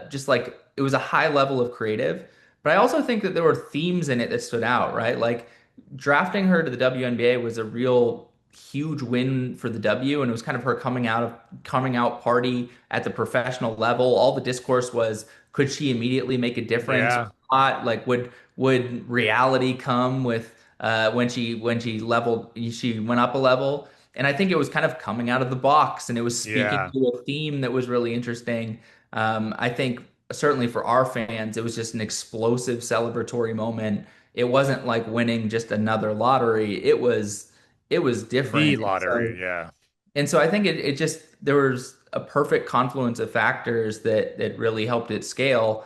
just like it was a high level of creative, but I also think that there were themes in it that stood out, right? Like drafting her to the WNBA was a real huge win for the W, and it was kind of her coming out party at the professional level. All the discourse was, could she immediately make a difference or Yeah. not? Like would reality come with when she went up a level? And I think it was kind of coming out of the box and it was speaking Yeah. to a theme that was really interesting. I think certainly for our fans, it was just an explosive celebratory moment. It wasn't like winning just another lottery. It was The different. And so lottery. Yeah. And so I think it just there was a perfect confluence of factors that really helped it scale.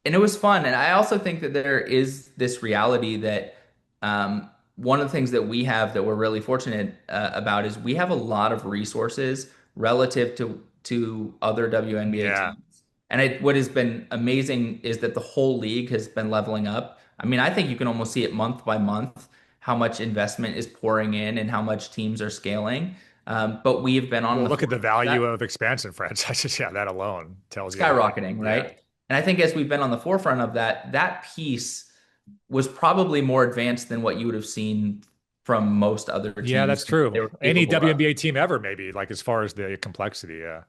And it was fun. And I also think that there is this reality that one of the things that we have that we're really fortunate about is we have a lot of resources relative to other WNBA Yeah. teams. And what has been amazing is that the whole league has been leveling up. I mean, I think you can almost see it month by month how much investment is pouring in and how much teams are scaling. But we've been on Well, the look at the forefront of that value of expansion franchises. Yeah, that alone tells you everything. skyrocketing, Yeah. right? And I think as we've been on the forefront of that, that piece was probably more advanced than what you would have seen from most other Yeah, teams that's that true. they were Any capable of. WNBA team ever, maybe, like as far as the complexity. Yeah.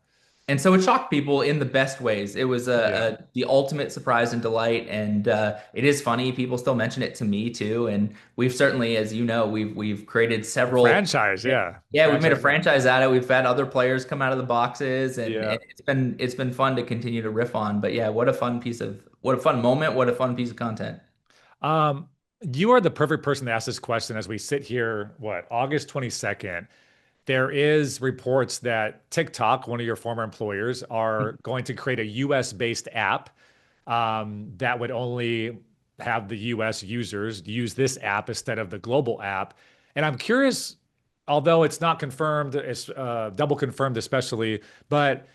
And so it shocked people in the best ways. It was Yeah. the ultimate surprise and delight, and it is funny. People still mention it to me too, and we've certainly, as you know, we've created The several. franchise. Yeah. Yeah, we've made a Franchise. Yeah. franchise out of it. We've had other players come out of the boxes, Yeah. and it's been fun to continue to riff on. But yeah, what a fun moment, what a fun piece of content. Um, you are the perfect person to ask this question as we sit here, what, August 22nd. There is reports that TikTok, one of your former employers, are going to create a US based app that would only have the US users use this app instead of the global app. And I'm curious, although it's not confirmed, it's double confirmed, especially, but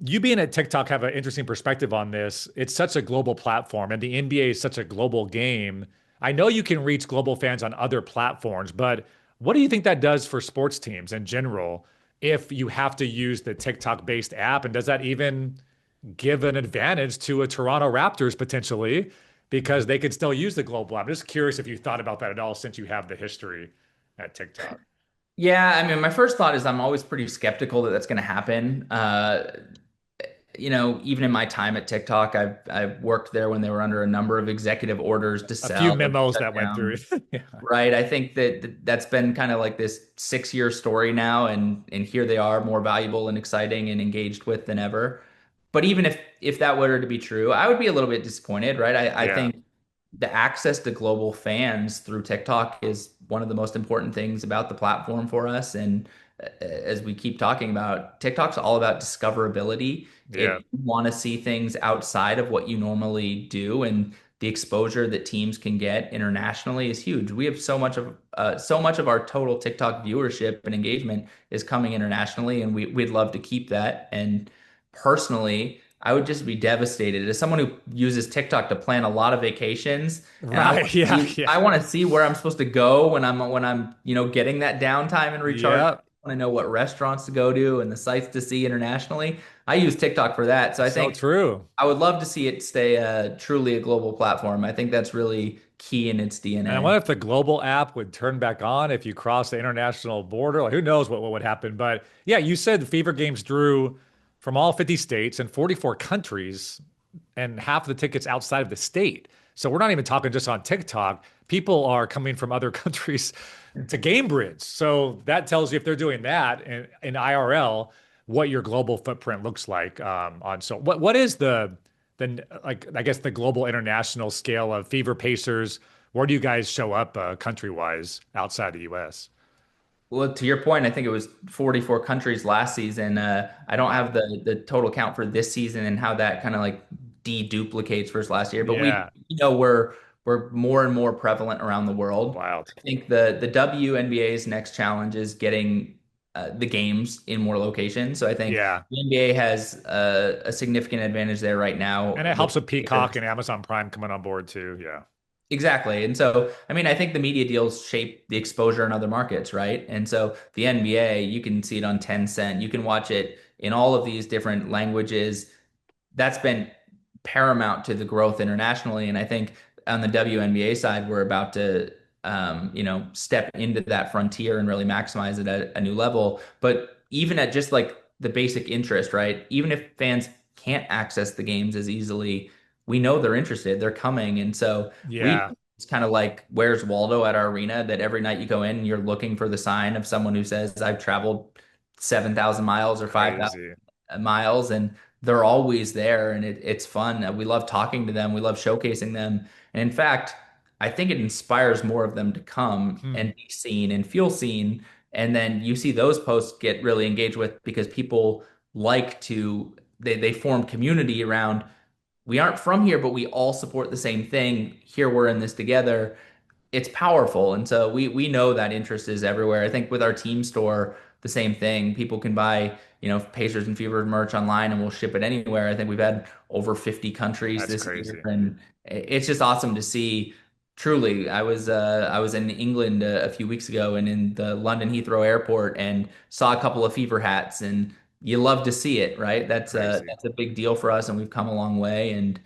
you being at TikTok have an interesting perspective on this. It's such a global platform, and the NBA is such a global game. I know you can reach global fans on other platforms, but what do you think that does for sports teams in general if you have to use the TikTok-based app? And does that even give an advantage to a Toronto Raptors potentially because they could still use the global app? I'm just curious if you thought about that at all since you have the history at TikTok. Yeah, I mean, my first thought is I'm always pretty skeptical that that's going to happen. Even in my time at TikTok, I've worked there when they were under a number of executive orders to A few sell or to memos shut that went through. down. Yeah. Right. I think that that's been kind of like this 6 year story now, and here they are, more valuable and exciting and engaged with than ever. But even if that were to be true, I would be a little bit disappointed, right? I Yeah. think the access to global fans through TikTok is one of the most important things about the platform for us. And as we keep talking about, TikTok's all about discoverability. Yeah. It you want to see things outside of what you normally do, and the exposure that teams can get internationally is huge. We have so much of our total TikTok viewership and engagement is coming internationally, and we'd love to keep that. And personally, I would just be devastated as someone who uses TikTok to plan a lot of vacations, and Right. Yeah. Yeah. I want to see where I'm supposed to go when I'm getting that downtime and recharge. Yeah. I want to know what restaurants to go to and the sites to see internationally. I use TikTok for that. So I So think true. I would love to see it stay truly a global platform. I think that's really key in its And I DNA. wonder if the global app would turn back on if you cross the international border. Like, who knows what would happen? But yeah, you said the Fever Games drew from all 50 states and 44 countries, and half of the tickets outside of the state. So we're not even talking just on TikTok. People are coming from other countries to Gamebridge. So that tells you if they're doing that in IRL, what your global footprint looks like on. So what is the like I guess the global international scale of Fever Pacers? Where do you guys show up country wise outside the US? Well, to your point, I think it was 44 countries last season. I don't have the total count for this season and how that kind of like deduplicates versus last year, but Yeah, we're more and more prevalent around the world. wild. I think the WNBA's next challenge is getting the games in more locations. So I think Yeah. the NBA has a significant advantage there right now And it with helps with Peacock because and Amazon Prime coming on board too. Yeah. exactly. And so, I mean, I think the media deals shape the exposure in other markets, right? And so the NBA, you can see it on Tencent. You can watch it in all of these different languages. That's been paramount to the growth internationally. And I think on the WNBA side, we're about to, step into that frontier and really maximize it at a new level. But even at just like the basic interest, right? Even if fans can't access the games as easily, we know they're interested, they're coming. And so Yeah. it's kind of like Where's Waldo at our arena that every night you go in and you're looking for the sign of someone who says, I've traveled 7,000 miles or 5,000 Crazy. miles, and they're always there, and it's fun. We love talking to them. We love showcasing them. And in fact, I think it inspires more of them to come Hmm. and be seen and feel seen. And then you see those posts get really engaged with because people like to they form community around we aren't from here, but we all support the same thing. Here we're in this together. It's powerful. And so we know that interest is everywhere. I think with our team store, the same thing. People can buy, Pacers and Fever merch online and we'll ship it anywhere. I think we've had over 50 countries That's this year, crazy. and it's just awesome to see. Truly, I was in England a few weeks ago and in the London Heathrow Airport and saw a couple of Fever hats, and you love to see it, right? Crazy. That's a big deal for us, and we've come a long way. And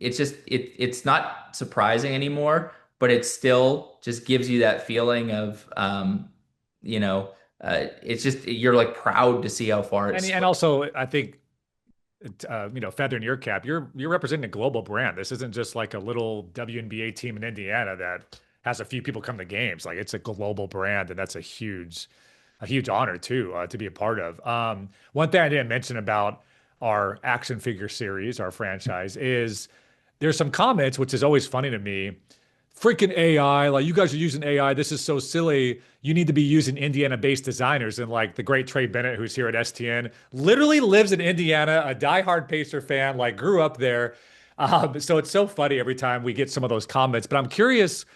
it's just it's not surprising anymore, but it still just gives you that feeling of you know it's just you're like proud to see how far it's And spread. also, I think feather in your cap, you're representing a global brand. This isn't just like a little WNBA team in Indiana that has a few people come to games. Like it's a global brand, and that's a huge honor too to be a part of. One thing I didn't mention about our action figure series, our franchise, is there's some comments, which is always funny to me. Freaking AI, like you guys are using AI. This is so silly. You need to be using Indiana-based designers. And like the great Trey Bennett, who's here at STN, literally lives in Indiana, a diehard Pacer fan, like grew up there. So it's so funny every time we get some of those comments. But I'm curious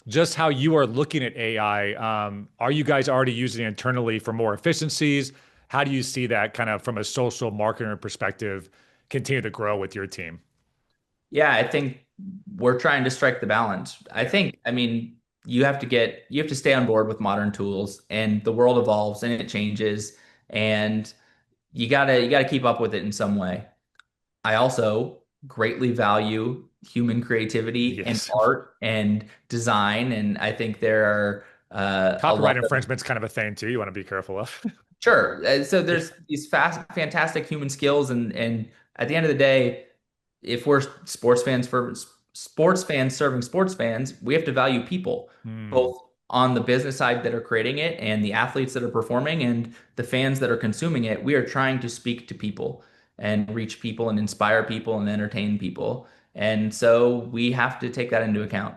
just how you are looking at AI. Are you guys already using it internally for more efficiencies? How do you see that kind of from a social marketing perspective continue to grow with your team? Yeah, I think we're trying to strike the balance. Yeah. I mean, you have to stay on board with modern tools, and the world evolves and it changes, and you gotta keep up with it in some way. I also greatly value human creativity and Yes. art and design, and I think there are a lot Copyright of infringement's kind of a thing too. You want to be careful of. sure. So Yeah. there's these fantastic human skills, and at the end of the day, if we're sports fans serving sports fans, we have to value people, Hmm. both on the business side that are creating it and the athletes that are performing and the fans that are consuming it. We are trying to speak to people and reach people and inspire people and entertain people. And so we have to take that into account.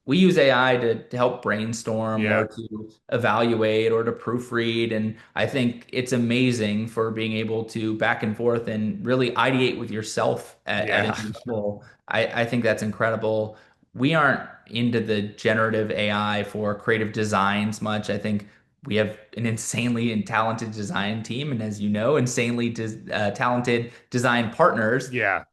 We use AI to help brainstorm Yeah. or to evaluate or to proofread. And I think it's amazing for being able to back and forth and really ideate with yourself at a Yeah. new level. I think that's incredible. We aren't into the generative AI for creative designs much. I think we have an insanely and talented design team. And as you know, insanely talented design partners, Yeah.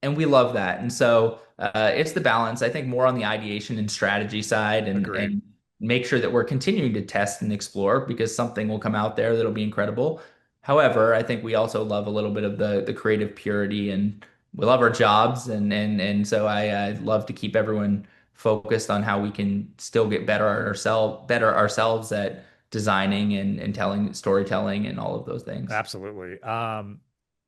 and we love that. And so it's the balance. I think more on the ideation and strategy side, Agreed. and make sure that we're continuing to test and explore because something will come out there that'll be incredible. However, I think we also love a little bit of the creative purity, and we love our jobs, and so I love to keep everyone focused on how we can still get better ourselves at designing and telling storytelling and all of those things. Absolutely.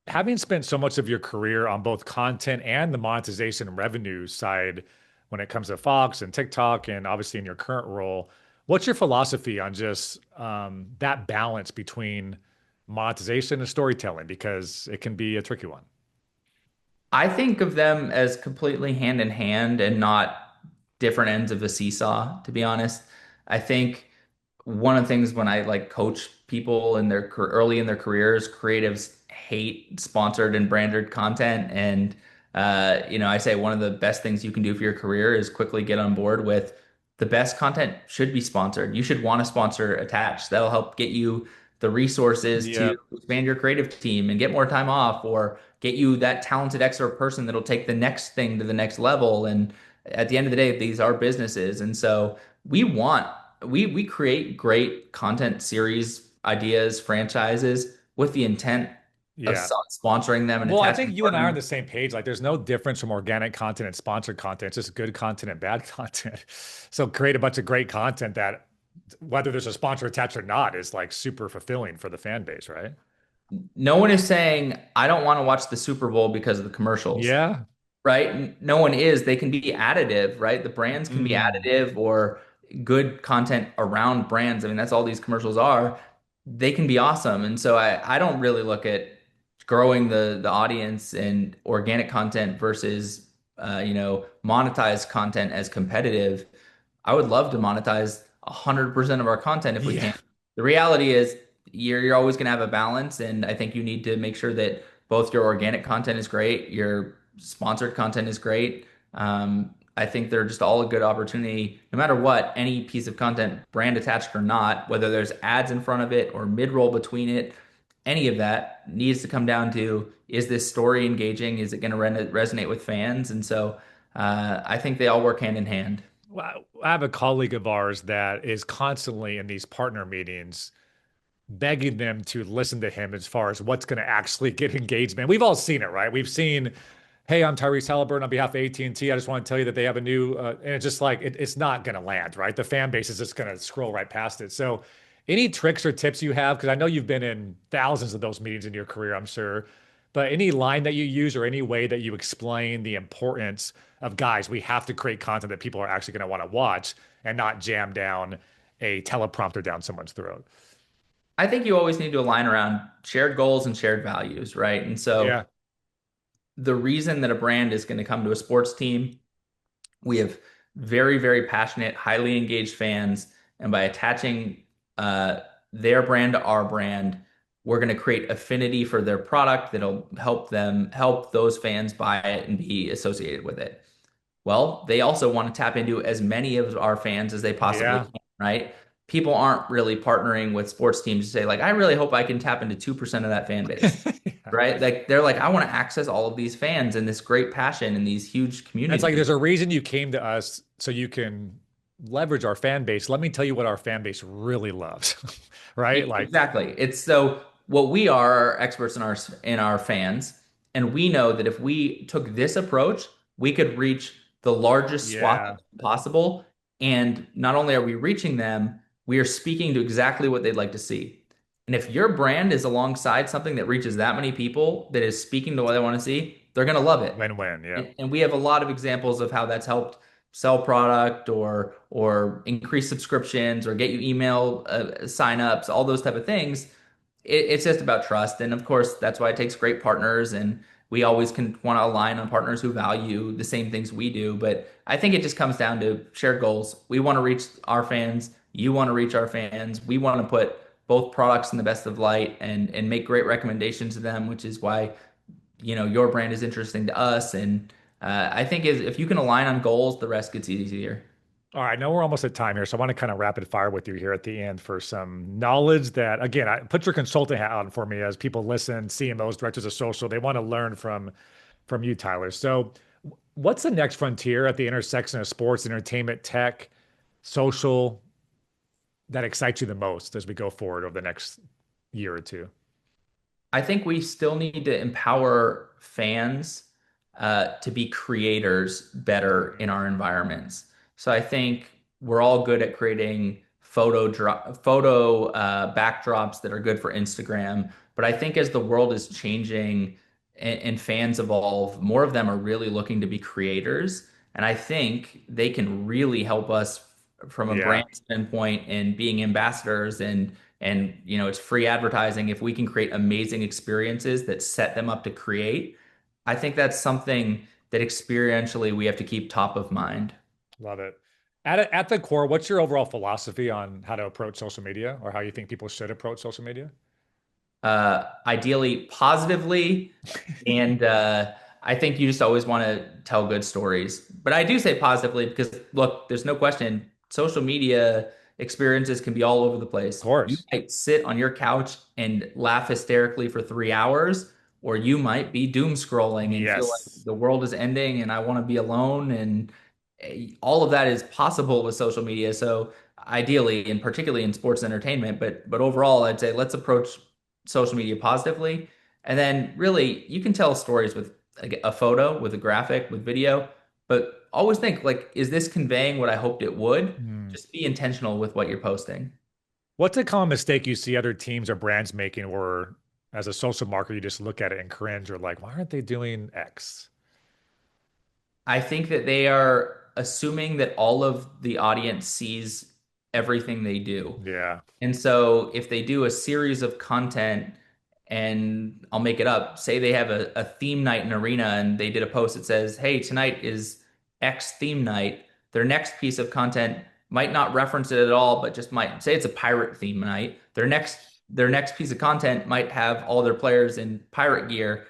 Having spent so much of your career on both content and the monetization and revenue side when it comes to Fox and TikTok, and obviously in your current role, what's your philosophy on just that balance between monetization and storytelling? Because it can be a tricky one. I think of them as completely hand in hand and not different ends of a seesaw, to be honest. I think one of the things when I like coach people in early in their careers, creatives hate sponsored and branded content. And I say one of the best things you can do for your career is quickly get on board with the best content should be sponsored. You should want a sponsor attached. That'll help get you the resources to Yep. expand your creative team and get more time off, or get you that talented extra person that'll take the next thing to the next level. And at the end of the day, these are businesses. And so we want we create great content series, ideas, franchises with the intent of Yeah. sponsoring them and Well, I think attaching you and I are on partners. the same page. Like, there's no difference from organic content and sponsored content. It's just good content and bad content. So create a bunch of great content that, whether there's a sponsor attached or not, is like super fulfilling for the fan base, right? No one is saying I don't want to watch the Super Bowl because of the commercials, Yeah. right? No one is. They can be additive, right? The brands can be Mm. additive or good content around brands. I mean, that's all these commercials are. They can be awesome. And so I don't really look at growing the audience and organic content versus monetized content as competitive. I would love to monetize 100% of our content if we can. Yeah. The reality is you're always going to have a balance, and I think you need to make sure that both your organic content is great, your sponsored content is great. I think they're just all a good opportunity, no matter what, any piece of content, brand attached or not, whether there's ads in front of it or mid-roll between it, any of that needs to come down to, is this story engaging? Is it going to resonate with fans? And so I think they all work hand in hand. Well, I have a colleague of ours that is constantly in these partner meetings begging them to listen to him as far as what's going to actually get engagement. We've all seen it, right? We've seen, hey, I'm Tyrese Halliburton on behalf of AT&T. I just want to tell you that they have a new, and it's just like, it's not going to land, right? The fan base is just going to scroll right past it. So, any tricks or tips you have? Because I know you've been in thousands of those meetings in your career, I'm sure. But any line that you use or any way that you explain the importance of guys, we have to create content that people are actually going to want to watch and not jam down a teleprompter down someone's throat. I think you always need to align around shared goals and shared values, right? And so Yeah. the reason that a brand is going to come to a sports team, we have very, very passionate, highly engaged fans. And by attaching their brand to our brand, we're going to create affinity for their product that'll help those fans buy it and be associated with it. Well, they also want to tap into as many of our fans as they possibly Yeah. can, right? People aren't really partnering with sports teams to say, like, I really hope I can tap into 2% of that fan base, Yeah. right? Like, they're like, I want to access all of these fans and this great passion and these huge It's like communities. there's a reason you came to us so you can leverage our fan base. Let me tell you what our fan base really loves, right? Like, Exactly. It's so what we are experts in our fans, and we know that if we took this approach, we could reach the largest swath yeah, possible. And not only are we reaching them, we are speaking to exactly what they'd like to see. And if your brand is alongside something that reaches that many people, that is speaking to what they want to see, they're going to love it. win-win. Yeah. And we have a lot of examples of how that's helped sell product or increase subscriptions or get you email signups, all those type of things. It's just about trust, and of course that's why it takes great partners, and we always can want to align on partners who value the same things we do. But I think it just comes down to shared goals. We want to reach our fans, you want to reach our fans, we want to put both products in the best of light and make great recommendations to them, which is why your brand is interesting to us. And I think if you can align on goals, the rest gets easier. All right, I know we're almost at time here, so I want to kind of rapid fire with you here at the end for some knowledge that, again, I put your consultant hat on for me as people listen, CMOs, directors of social, they want to learn from you, Tyler. So, what's the next frontier at the intersection of sports, entertainment, tech, social that excites you the most as we go forward over the next year or two? I think we still need to empower fans to be creators better in our environments. So I think we're all good at creating photo backdrops that are good for Instagram. But I think as the world is changing and fans evolve, more of them are really looking to be creators. And I think they can really help us from a Yeah, brand standpoint and being ambassadors and it's free advertising. If we can create amazing experiences that set them up to create, I think that's something that experientially we have to keep top of mind. love it. At the core, what's your overall philosophy on how to approach social media or how you think people should approach social media? Ideally positively, and I think you just always want to tell good stories. But I do say positively because look, there's no question social media experiences can be all over the Of place. You course. might sit on your couch and laugh hysterically for 3 hours, or you might be doom scrolling and feel like Yes. the world is ending and I want to be alone. And all of that is possible with social media. So ideally, and particularly in sports entertainment, but overall, I'd say let's approach social media positively. And then really, you can tell stories with a photo, with a graphic, with video, but always think like, is this conveying what I hoped it would? Hmm. Just be intentional with what you're posting. What's a common mistake you see other teams or brands making, or as a social marketer, you just look at it and cringe, or like, why aren't they doing X? I think that they are assuming that all of the audience sees everything they do. Yeah. And so if they do a series of content, and I'll make it up, say they have a theme night in Arena and they did a post that says, hey, tonight is X theme night. Their next piece of content might not reference it at all, but just might say it's a pirate theme night. Their next piece of content might have all their players in pirate gear,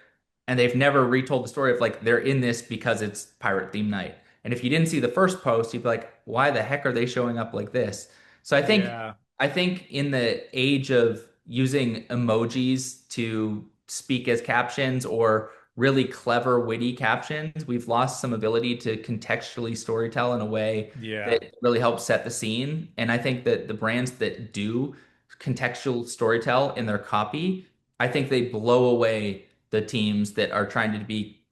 and they've never retold the story of like they're in this because it's pirate theme night. And if you didn't see the first post, you'd be like, why the heck are they showing up like this? So Yeah. I think in the age of using emojis to speak as captions or really clever, witty captions, we've lost some ability to contextually storytell in a way Yeah. that really helps set the scene. And I think that the brands that do contextual storytell in their copy, I think they blow away the teams that are trying to be,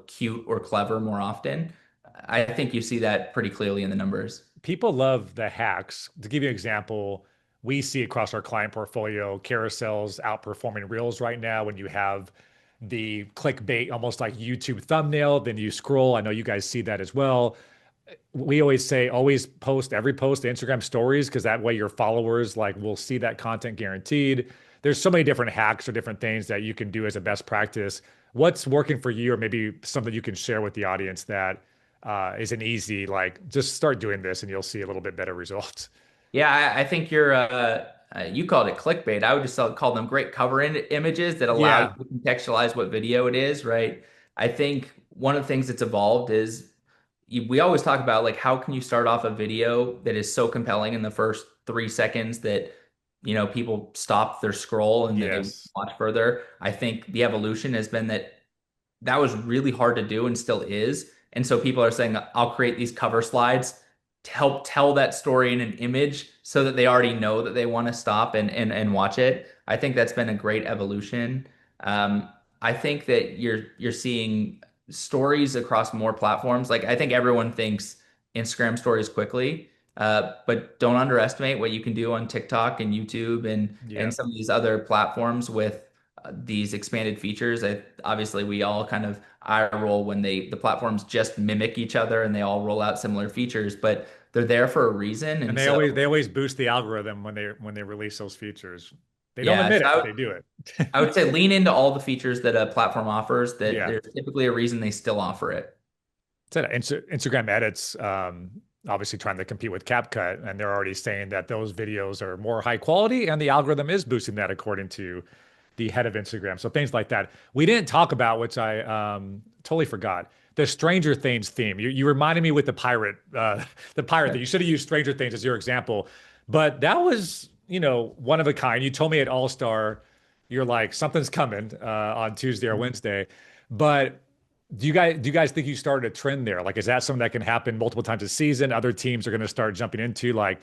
cute or clever more often. I think you see that pretty clearly in the numbers. People love the hacks. To give you an example, we see across our client portfolio carousels outperforming reels right now when you have the clickbait, almost like YouTube thumbnail, then you scroll. I know you guys see that as well. We always say always post every post to Instagram stories because that way your followers like will see that content guaranteed. There's so many different hacks or different things that you can do as a best practice. What's working for you, or maybe something you can share with the audience that is an easy like just start doing this and you'll see a little bit better results. Yeah, I think you called it clickbait. I would just call them great cover images that allow you Yeah, to contextualize what video it is, right? I think one of the things that's evolved is we always talk about like how can you start off a video that is so compelling in the first 3 seconds that people stop their scroll and that they yes. watch further. I think the evolution has been that was really hard to do and still is. And so people are saying, I'll create these cover slides to help tell that story in an image so that they already know that they want to stop and watch it. I think that's been a great evolution. Um, I think that you're seeing stories across more platforms. Like I think everyone thinks Instagram stories quickly, but don't underestimate what you can do on TikTok and YouTube and Yeah. some of these other platforms with these expanded features. Obviously, we all kind of eye roll when the platforms just mimic each other and they all roll out similar features, but they're there for a reason. And And they always boost the algorithm when they release those features. They don't yeah, admit so it, but they do it. I would say lean into all the features that a platform offers. That Yeah. there's typically a reason they still offer it. Said Instagram edits, obviously trying to compete with CapCut, and they're already saying that those videos are more high quality, and the algorithm is boosting that according to the head of Instagram. So things like that. We didn't talk about, which I totally forgot, the Stranger Things theme. You reminded me with the pirate thing. You should have used Stranger Things as your example, but that was one of a kind. You told me at All Star, you're like something's coming on Tuesday or Wednesday, but do you guys think you started a trend there? Like, is that something that can happen multiple times a season? Other teams are going to start jumping into like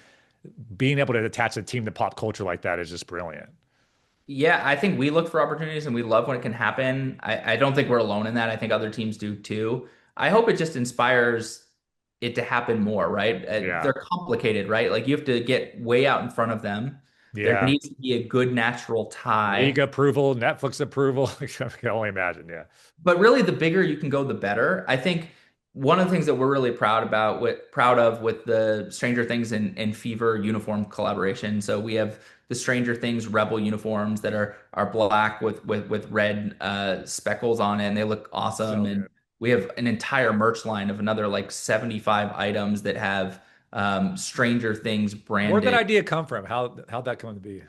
being able to attach a team to pop culture like that is just brilliant. Yeah, I think we look for opportunities and we love when it can happen. I don't think we're alone in that. I think other teams do too. I hope it just inspires it to happen more, right? Yeah. They're complicated, right? Like you have to get way out in front of them. There Yeah. needs to be a good natural League tie. approval, Netflix approval. I can only imagine. Yeah. But really, the bigger you can go, the better. I think one of the things that we're really proud of with the Stranger Things and Fever uniform collaboration. So we have the Stranger Things Rebel uniforms that are black with red speckles on it, and they look awesome. So And good. we have an entire merch line of another like 75 items that have Stranger Things Where'd that branded. idea come from? How'd that come to be?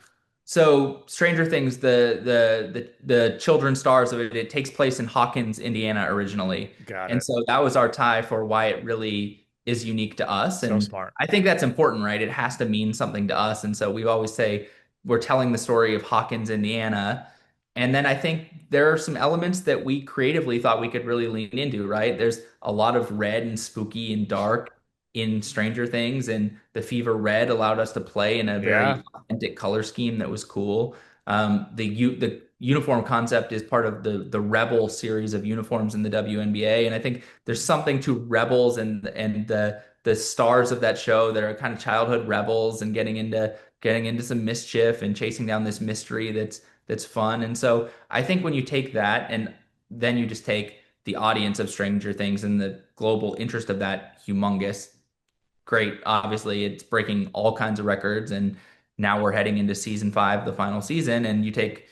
So Stranger Things, the children stars of it, it takes place in Hawkins, Indiana originally. Got And it. so that was our tie for why it really is unique to us. So And smart. I think that's important, right? It has to mean something to us. And so we always say we're telling the story of Hawkins, Indiana. And then I think there are some elements that we creatively thought we could really lean into, right? There's a lot of red and spooky and dark in Stranger Things, and the Fever Red allowed us to play in a Yeah. very authentic color scheme that was cool. The uniform concept is part of the Rebel series of uniforms in the WNBA, and I think there's something to Rebels and the stars of that show that are kind of childhood rebels and getting into some mischief and chasing down this mystery that's fun. And so I think when you take that and then you just take the audience of Stranger Things and the global interest of that humongous great. Obviously, it's breaking all kinds of records, and now we're heading into season 5, the final season. And you take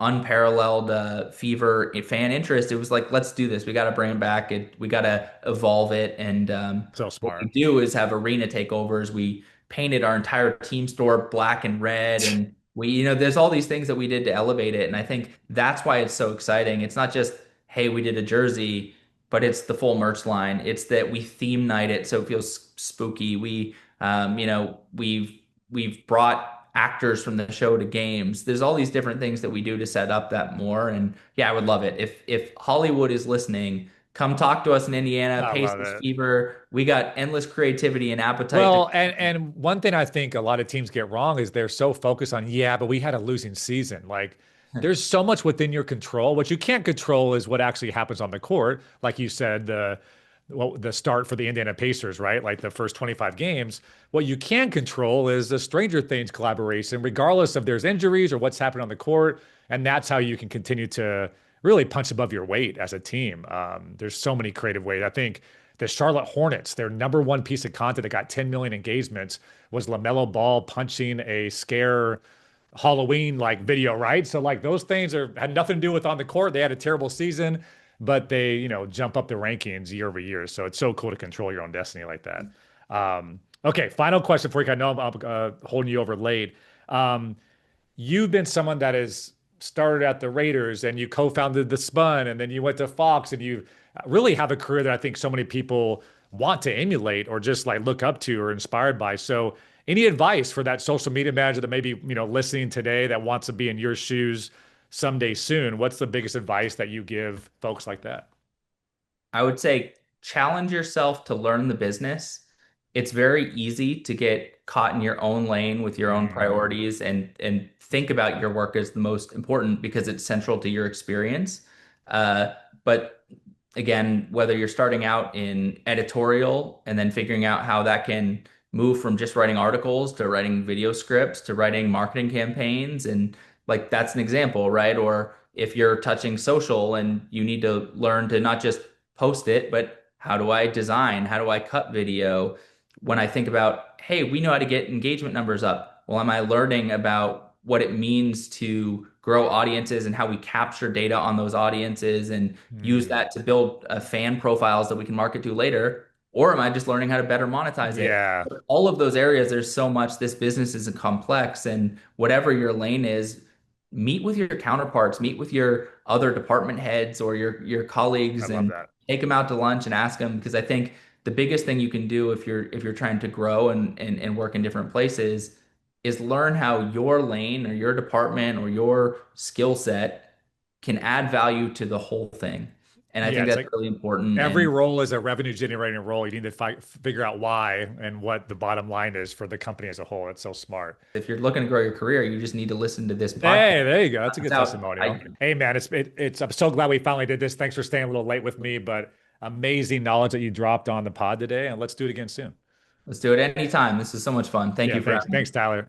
unparalleled fever fan interest. It was like, let's do this. We got to bring it back. We got to evolve it. And So what we smart. do is have arena takeovers. We painted our entire team store black and red, and there's all these things that we did to elevate it. And I think that's why it's so exciting. It's not just, hey, we did a jersey, but it's the full merch line. It's that we theme night it so it feels spooky. We've brought actors from the show to games. There's all these different things that we do to set up that more. And yeah, I would love it. If Hollywood is listening, come talk to us in Indiana, I love Pacers it. Fever. We got endless creativity and appetite to. Well, and one thing I think a lot of teams get wrong is they're so focused on, yeah, but we had a losing season. Like there's so much within your control. What you can't control is what actually happens on the court. Like you said, the start for the Indiana Pacers, right? Like the first 25 games. What you can control is the Stranger Things collaboration, regardless of there's injuries or what's happening on the court. And that's how you can continue to really punch above your weight as a team. There's so many creative ways. I think the Charlotte Hornets, their number one piece of content that got 10 million engagements was LaMelo Ball punching a scare Halloween like video, right? So like those things had nothing to do with on the court. They had a terrible season, but they, jump up the rankings year over year. So it's so cool to control your own destiny like that. Okay, final question for you. I know I'm holding you over late. Um, you've been someone that has started at the Raiders and you co-founded the Spun and then you went to Fox and you really have a career that I think so many people want to emulate or just like look up to or inspired by. So any advice for that social media manager that may be, listening today that wants to be in your shoes someday soon? What's the biggest advice that you give folks like that? I would say challenge yourself to learn the business. It's very easy to get caught in your own lane with your own Mm, priorities and think about your work as the most important because it's central to your experience. But again, whether you're starting out in editorial and then figuring out how that can move from just writing articles to writing video scripts to writing marketing campaigns, and like that's an example, right? Or if you're touching social and you need to learn to not just post it, but how do I design? How do I cut video? When I think about, hey, we know how to get engagement numbers up. Well, am I learning about what it means to grow audiences and how we capture data on those audiences and use mm. that to build fan profiles that we can market to later? Or am I just learning how to better monetize it? Yeah. All of those areas, there's so much. This business is complex, and whatever your lane is, meet with your counterparts, meet with your other department heads or your I colleagues, love and that. take them out to lunch and ask them. Because I think the biggest thing you can do if you're trying to grow and work in different places is learn how your lane or your department or your skill set can add value to the whole thing. And I Yeah, think it's that's like really important. every And role is a revenue generating role. You need to figure out why and what the bottom line is for the company as a whole. It's so smart. if you're looking to grow your career, you just need to listen to this podcast. Hey, there you go. That's a It's good out. testimonial. Hey, man, I'm so glad we finally did this. Thanks for staying a little late with me, but amazing knowledge that you dropped on the pod today. And let's do it again soon. Let's do it anytime. This is so much fun. Thank Yeah, you for thanks. having me. Thanks, Tyler.